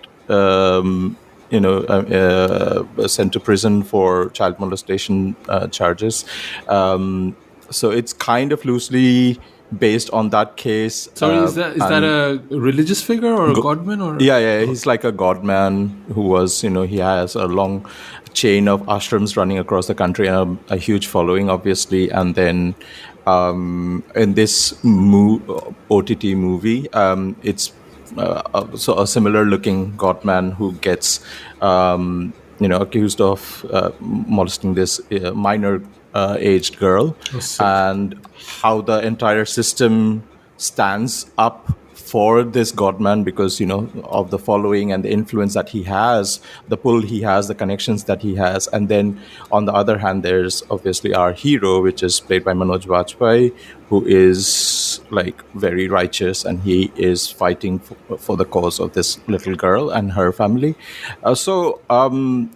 sent to prison for child molestation charges. So it's kind of loosely based on that case. Sorry, is that a religious figure or a godman or? Yeah, he's like a godman who was, he has a long chain of ashrams running across the country and a huge following, obviously. And then in this OTT movie, it's so a similar looking godman who gets accused of molesting this minor aged girl, and how the entire system stands up for this godman because of the following and the influence that he has, the pull he has, the connections that he has. And then on the other hand, there's obviously our hero, which is played by Manoj Bajpayee, who is like very righteous, and he is fighting for the cause of this little girl and her family. So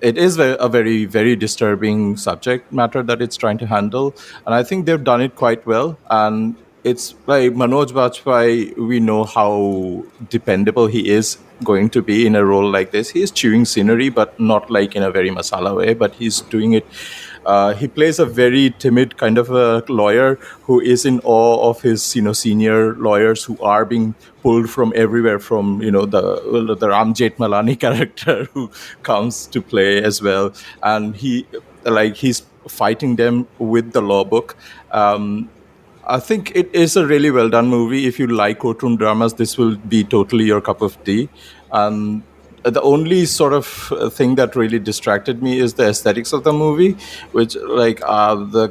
it is a very, very disturbing subject matter that it's trying to handle, and I think they've done it quite well. And it's like Manoj Bajpayee, we know how dependable he is going to be in a role like this. He is chewing scenery, but not like in a very masala way, but he's doing it. He plays a very timid kind of a lawyer who is in awe of his, senior lawyers who are being pulled from everywhere, from, the Ram Jethmalani character who comes to play as well. And he's fighting them with the law book. I think it is a really well done movie. If you like courtroom dramas, this will be totally your cup of tea. The only sort of thing that really distracted me is the aesthetics of the movie, which a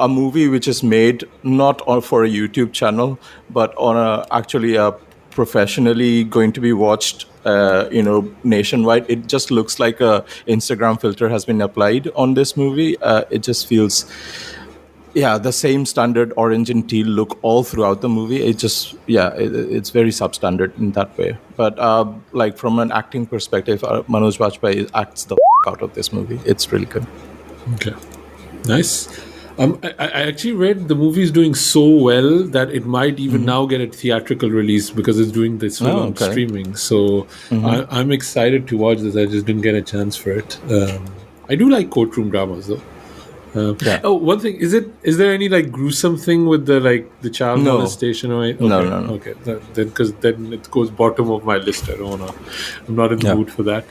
movie which is made not for a YouTube channel, but on actually a professionally going to be watched nationwide. It just looks like a Instagram filter has been applied on this movie. It just feels the same standard orange and teal look all throughout the movie. It just, it's very substandard in that way. But from an acting perspective, Manoj Bajpayee acts the out of this movie. It's really good. Okay. Nice. I actually read the movie is doing so well that it might even now get a theatrical release because it's doing this full Oh, on okay. streaming. So I'm excited to watch this. I just didn't get a chance for it. I do like courtroom dramas though. Yeah. Oh, one thing is there any like gruesome thing with the child No. molestation or No, okay, no, no. okay, then because then it goes bottom of my list. I don't wanna. I'm not in the Yeah. mood for that.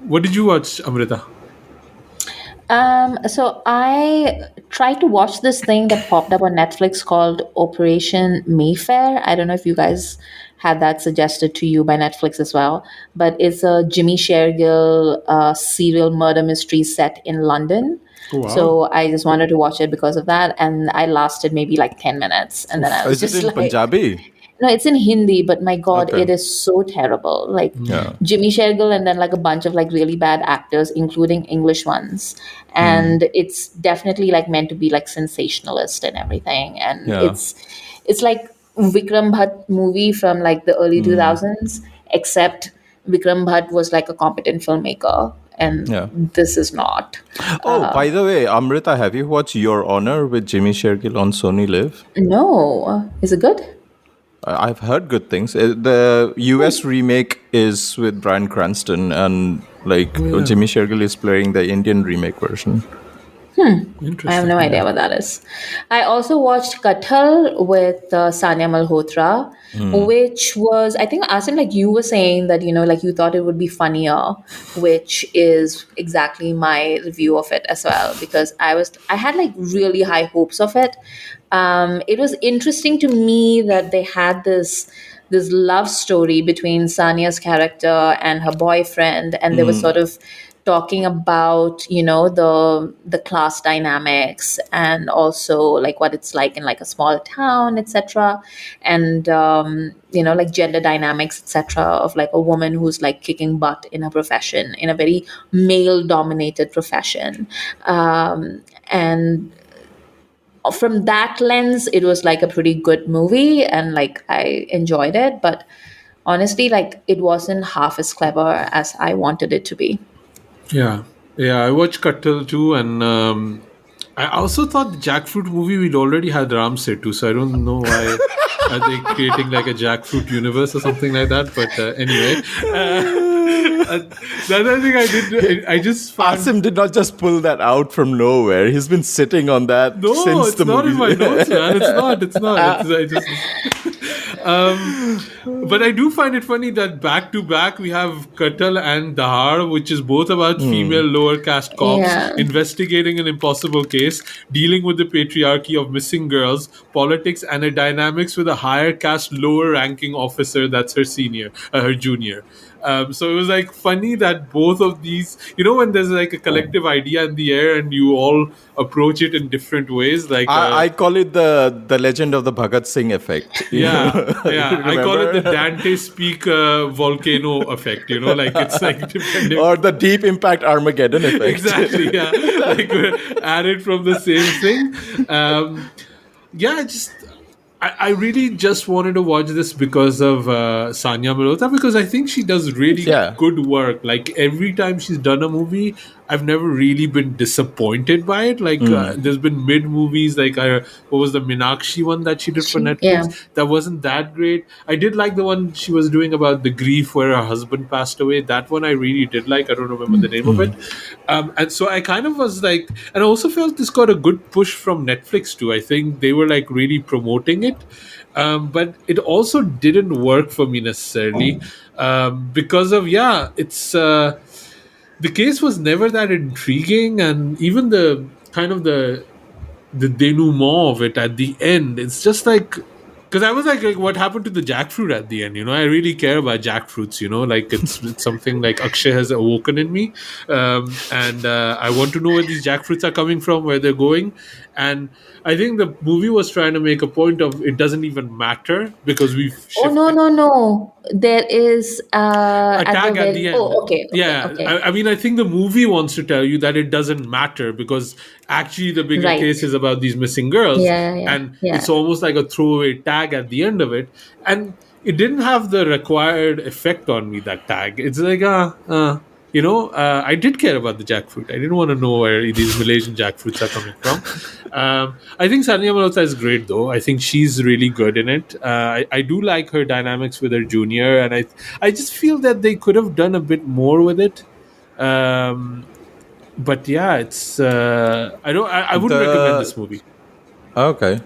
What did you watch, Amrita? So I tried to watch this thing that popped up on Netflix called Operation Mayfair. I don't know if you guys had that suggested to you by Netflix as well, but it's a Jimmy Shergill serial murder mystery set in London. Oh, wow. So I just wanted to watch it because of that, and I lasted maybe like 10 minutes, and then I was Is it just in like, Punjabi? no, it's in Hindi, but my God, Okay. it is so terrible. Like Yeah. Jimmy Shergill and then like a bunch of like really bad actors, including English ones. And it's definitely like meant to be like sensationalist and everything. And Yeah. it's like Vikram Bhatt movie from like the early 2000s, except Vikram Bhatt was like a competent filmmaker. And Yeah. this is not. Oh, by the way, Amrita, have you watched Your Honor with Jimmy Shergill on Sony Live? No. Is it good? I've heard good things. The US remake is with Bryan Cranston, and like Jimmy Shergill is playing the Indian remake version. Interesting. I have no idea what that is. I also watched Kathal with Sanya Malhotra, which was, I think, Asim, like you were saying that, like you thought it would be funnier, which is exactly my review of it as well, because I had like really high hopes of it. It was interesting to me that they had this love story between Sanya's character and her boyfriend, and they were sort of talking about the class dynamics and also like what it's like in like a small town, etc., and like gender dynamics, etc., of like a woman who's like kicking butt in a profession, in a very male dominated profession, and from that lens it was like a pretty good movie and like I enjoyed it, but honestly like it wasn't half as clever as I wanted it to be. Yeah, I watched Kattal too, and I also thought the jackfruit movie we'd already had Ram Setu, so I don't know why are they creating like a jackfruit universe or something like that. But anyway, the other thing I did, I just found. Asim did not just pull that out from nowhere. He's been sitting on that No, since it's the not movie. in my notes, man. It's not. I just. But I do find it funny that back to back we have Kathal and DAHAAD, which is both about female lower caste cops Yeah. investigating an impossible case, dealing with the patriarchy of missing girls, politics, and a dynamics with a higher caste lower ranking officer that's her junior. So it was like funny that both of these, when there's like a collective idea in the air and you all approach it in different ways, like I call it the legend of the Bhagat Singh effect. yeah, I call it the Remember? Dante speak volcano effect. Like it's like depending. Or the Deep Impact Armageddon effect. Exactly, yeah. Like we're added from the same thing. Yeah, I really just wanted to watch this because of Sanya Malhotra, because I think she does really Yeah. good work. Like every time she's done a movie, I've never really been disappointed by it. Like there's been mid movies, like what was the Meenakshi one that she did for Netflix? Yeah. That wasn't that great. I did like the one she was doing about the grief where her husband passed away. That one I really did like. I don't remember the name of it. And so I kind of was like, and I also felt this got a good push from Netflix too. I think they were like really promoting it. But it also didn't work for me necessarily because of, it's... the case was never that intriguing, and even the kind of the denouement of it at the end, it's just like, because I was like, what happened to the jackfruit at the end? I really care about jackfruits. Like it's something like Akshay has awoken in me, and I want to know where these jackfruits are coming from, where they're going, and I think the movie was trying to make a point of it doesn't even matter because we've Oh, no. There is a tag at the end. Oh, okay. Yeah, Okay. I mean, I think the movie wants to tell you that it doesn't matter because actually the bigger Right. case is about these missing girls, Yeah. and Yeah. it's almost like a throwaway tag at the end of it, and it didn't have the required effect on me. That tag, it's like I did care about the jackfruit. I didn't want to know where these Malaysian jackfruits are coming from. I think Sanya Malhotra is great, though. I think she's really good in it. I do like her dynamics with her junior, and I just feel that they could have done a bit more with it. But yeah, it's I wouldn't recommend this movie. Okay.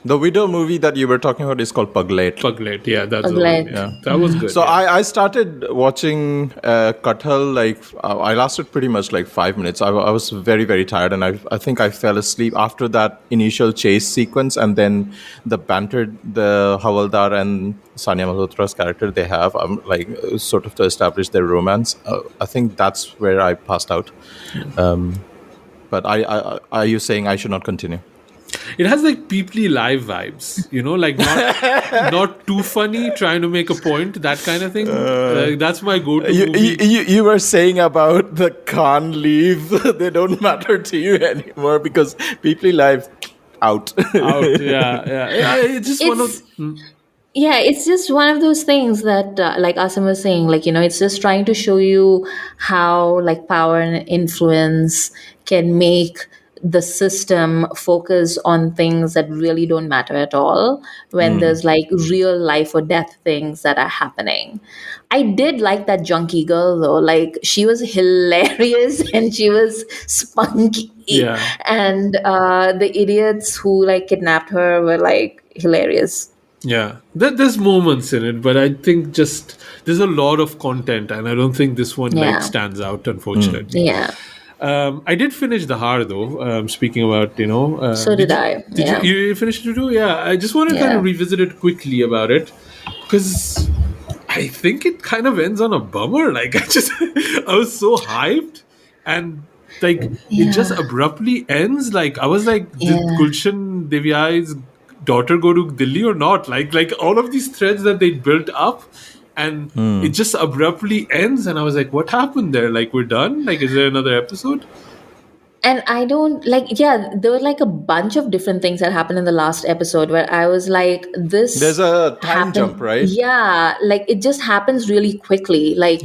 The widow movie that you were talking about is called Puglet. Puglet, yeah, that's Puglet. the one. Yeah, that was good. So yeah. I started watching Kathal, like I lasted pretty much like 5 minutes. I was very, very tired, and I think I fell asleep after that initial chase sequence, and then the banter the Havaldar and Sanya Malhotra's character they have, like sort of to establish their romance. I think that's where I passed out. But are you saying I should not continue? It has like Peoply Live vibes, like not too funny, trying to make a point, that kind of thing. That's my go-to movie. You were saying about the Khan leave, they don't matter to you anymore because Peoply Live out. Yeah. It's just one of. Yeah, it's just one of those things that, like Asim was saying, like, it's just trying to show you how, like, power and influence can make the system focus on things that really don't matter at all when there's, like, real life or death things that are happening. I did like that junkie girl, though. Like, she was hilarious and she was spunky. Yeah. And the idiots who, like, kidnapped her were, like, hilarious. Yeah, there's moments in it, but I think just there's a lot of content, and I don't think this one like stands out, unfortunately. Yeah. I did finish Dahad though. Speaking about, So did I. Did you finish it too? Yeah, I just want to kind of revisit it quickly about it because I think it kind of ends on a bummer. Like I was so hyped, and like it just abruptly ends. Like I was like, did Gulshan Deviai's daughter go to Delhi or not? Like all of these threads that they built up, and it just abruptly ends, and I was like, what happened there? Like, we're done? Like, is there another episode? And I don't there were like a bunch of different things that happened in the last episode where I was like, this there's a time jump, right? Yeah, like it just happens really quickly. Like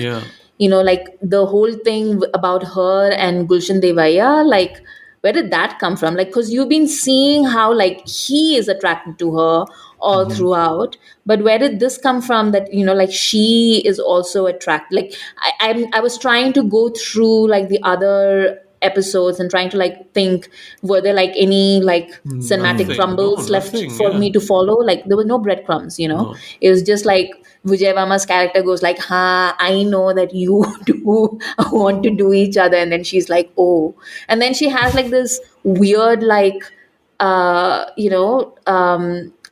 like the whole thing about her and Gulshan Devaya, like where did that come from? Like, because you've been seeing how like he is attracted to her all throughout, but where did this come from? That like she is also attracted. Like I was trying to go through like the other episodes and trying to like think, were there like any like cinematic crumbles left for me to follow? Like there were no breadcrumbs. No. It was just like Vijay Vama's character goes like, I know that you do want to do each other. And then she's like, oh. And then she has like this weird like,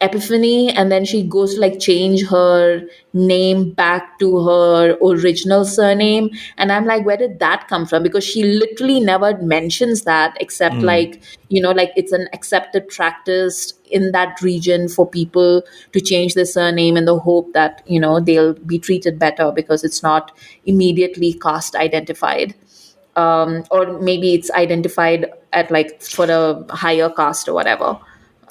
epiphany. And then she goes to like change her name back to her original surname. And I'm like, where did that come from? Because she literally never mentions that except like, like it's an accepted practice in that region for people to change their surname in the hope that, they'll be treated better because it's not immediately caste identified. Or maybe it's identified at like for a higher caste or whatever.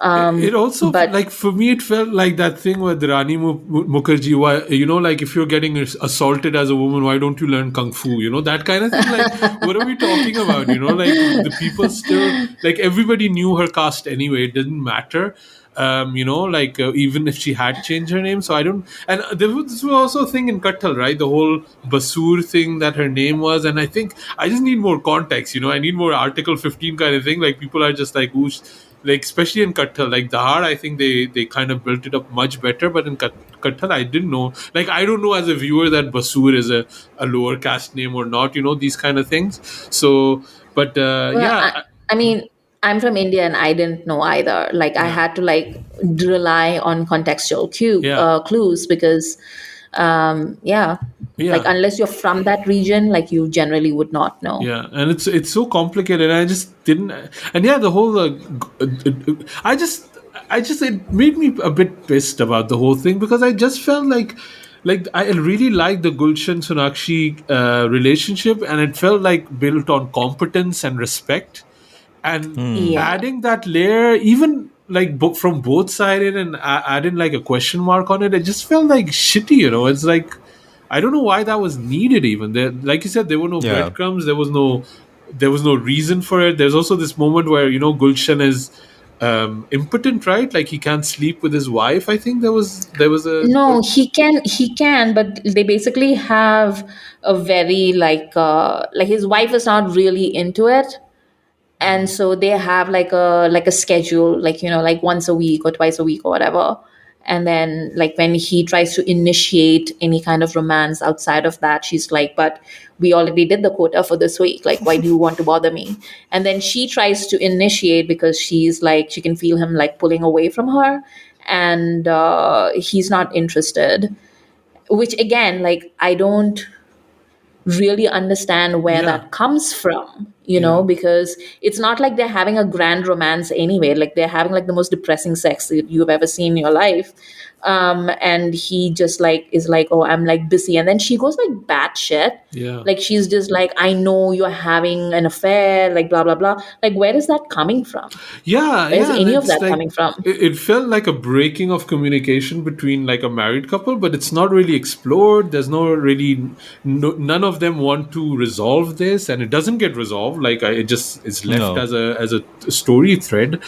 It also, like for me, it felt like that thing with Rani Mukherjee. Why, like if you're getting assaulted as a woman, why don't you learn kung fu? That kind of thing. Like, what are we talking about? Like the people still, like everybody knew her caste anyway. It didn't matter. Even if she had changed her name. So I don't. And this was also a thing in KATTHAL, right? The whole Basur thing that her name was. And I think I just need more context. I need more Article 15 kind of thing. Like people are just like, ooh. Like especially in KATTHAL, like DAHAAD, I think they kind of built it up much better. But in KATTHAL, I didn't know. Like I don't know as a viewer that Basur is a lower caste name or not. These kind of things. So, but I mean, I'm from India and I didn't know either. Like I had to like rely on contextual clues because, like unless you're from that region, like you generally would not know. Yeah, and it's so complicated. And I just didn't. And the whole. I just it made me a bit pissed about the whole thing because I just felt like I really liked the Gulshan Sonakshi relationship, and it felt like built on competence and respect, and adding that layer, even like from both sides, and adding like a question mark on it, it just felt like shitty. It's like I don't know why that was needed. Even there, like you said, there were no Yeah. breadcrumbs. There was no reason for it. There's also this moment where Gulshan is impotent, right? Like he can't sleep with his wife. I think there was a No, he can, but they basically have a very like his wife is not really into it, and so they have like a schedule, like like once a week or twice a week or whatever. And then like when he tries to initiate any kind of romance outside of that, she's like, but we already did the quota for this week, like why do you want to bother me? And then she tries to initiate because she's like, she can feel him like pulling away from her, and he's not interested, which again, like I don't really understand where Yeah. that comes from, Yeah. because it's not like they're having a grand romance anyway. Like they're having like the most depressing sex that you've ever seen in your life. And he just like is like, oh, I'm like busy. And then she goes like batshit. Yeah. Like she's just like, I know you're having an affair, like blah, blah, blah. Like where is that coming from? Yeah, Where is yeah. any of It's that like coming from? it felt like a breaking of communication between like a married couple, but it's not really explored. There's none of them want to resolve this, and it doesn't get resolved. Like it just is left No. as a story thread,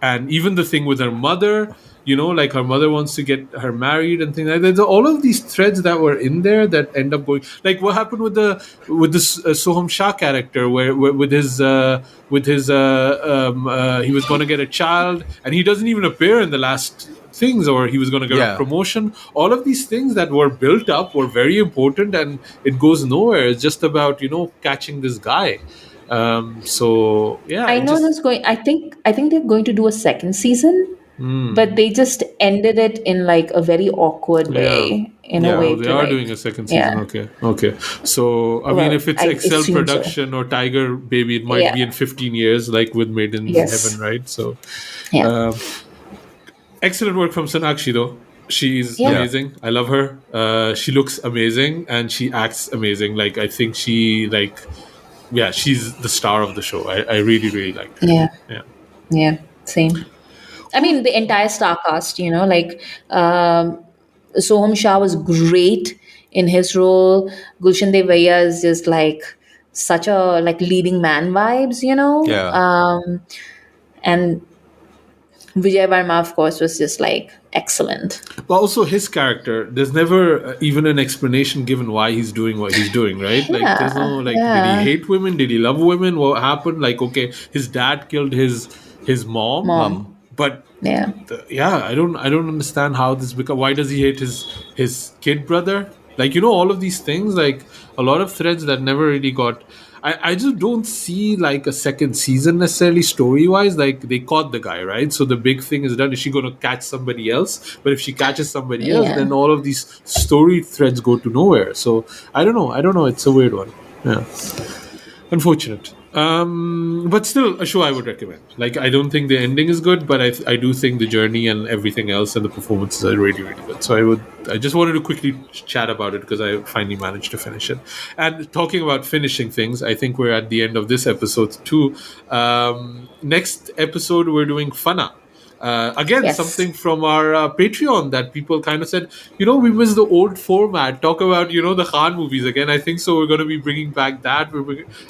and even the thing with her mother. Like her mother wants to get her married and things like that. There's all of these threads that were in there that end up going. Like what happened with this Soham Shah character, where with his he was going to get a child, and he doesn't even appear in the last things, or he was going to get Yeah. a promotion. All of these things that were built up were very important, and it goes nowhere. It's just about catching this guy. So yeah, I know there's going. I think they're going to do a second season, but they just ended it in like a very awkward way. In Yeah. a way, Oh, they to are like, doing a second season. yeah. Okay. So, I mean, Well, if it's I Excel assume so. Production or Tiger Baby, it might Yeah. be in 15 years, like with Made in Yes. Heaven, right? So, Yeah. excellent work from Sonakshi, though. She's Yeah. amazing. I love her. She looks amazing and she acts amazing. Like, I think she's the star of the show. I really, really like her. Yeah. Yeah. Yeah. Same. I mean, the entire star cast. Like Soham Shah was great in his role. Gulshan Devaya is just like such a like leading man vibes. Yeah. And Vijay Varma, of course, was just like excellent. But also his character, there's never even an explanation given why he's doing what he's doing, right? Like there's no like, did he hate women? Did he love women? What happened? Like, okay, his dad killed his mom. But Yeah. I don't understand how this become. Why does he hate his kid brother? Like all of these things, like a lot of threads that never really got. I just don't see like a second season necessarily story wise. Like they caught the guy, right? So the big thing is done. Is she going to catch somebody else? But if she catches somebody else, Yeah. then all of these story threads go to nowhere. So I don't know. It's a weird one. Yeah, unfortunate. But still a show I would recommend. Like I don't think the ending is good, but I do think the journey and everything else and the performances are really, really good. So I just wanted to quickly chat about it because I finally managed to finish it. And talking about finishing things, I think we're at the end of this episode too. Next episode we're doing Fana. Again, Yes. something from our Patreon that people kind of said, we miss the old format. Talk about, the Khan movies again. I think so. We're going to be bringing back that.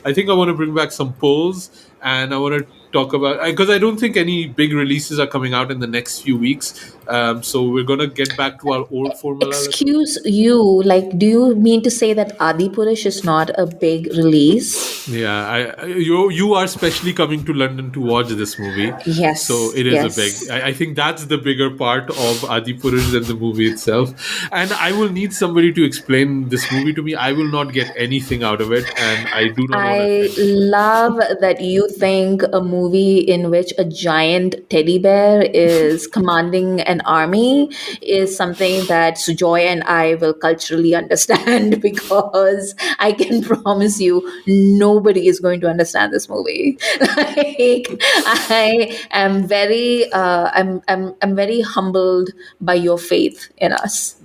I think I want to bring back some polls, and I want to talk about, because I don't think any big releases are coming out in the next few weeks. So we're going to get back to our old formula. Excuse you, like, do you mean to say that Adipurush is not a big release? Yeah, you are specially coming to London to watch this movie. Yes. So it is yes. a big. I think that's the bigger part of Adipurush than the movie itself. And I will need somebody to explain this movie to me. I will not get anything out of it, and I do not. I love that you think a movie in which a giant teddy bear is commanding an army is something that Sujoy and I will culturally understand, because I can promise you nobody is going to understand this movie. Like, I am very I'm very humbled by your faith in us.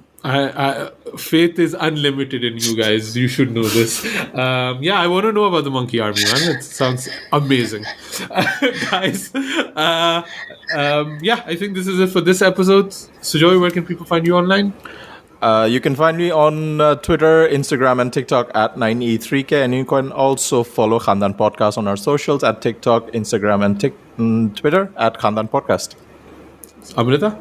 Faith is unlimited in you guys. You should know this. I want to know about the Monkey Army, man. It sounds amazing. Guys, I think this is it for this episode. Sujoy, where can people find you online? You can find me on Twitter, Instagram, and TikTok at 9E3K. And you can also follow Khandaan Podcast on our socials at TikTok, Instagram, and Twitter at Khandaan Podcast. Amrita?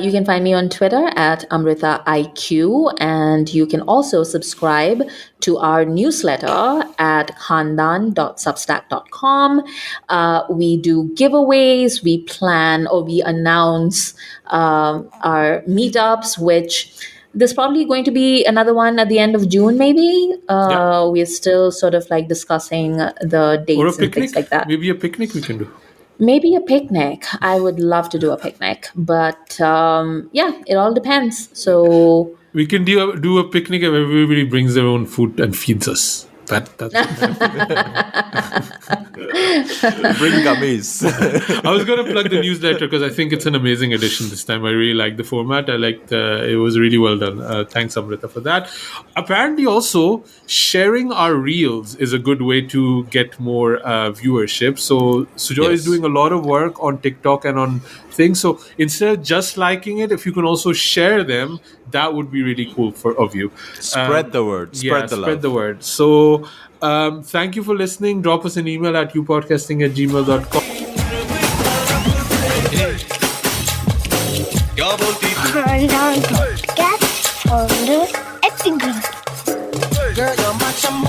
You can find me on Twitter at AmritaIQ, and you can also subscribe to our newsletter at khandaan.substack.com. We do giveaways, we plan or we announce our meetups, which there's probably going to be another one at the end of June, maybe. We're still sort of like discussing the dates Or a and picnic? things like that. Maybe a picnic we can do. Maybe a picnic. I would love to do a picnic, but it all depends. So We can do a picnic where everybody brings their own food and feeds us. That's Bring gummies. I was going to plug the newsletter because I think it's an amazing edition this time. I really like the format. I liked it was really well done. Thanks, Amrita, for that. Apparently, also, sharing our reels is a good way to get more viewership. So, Sujoy is doing a lot of work on TikTok and on things. So, instead of just liking it, if you can also share them, that would be really cool of you. Spread the word. Spread the love. Spread the word. So, thank you for listening. Drop us an email at youpodcasting@gmail.com. Khandaan Podcast on the acting. Girl, you're my chum,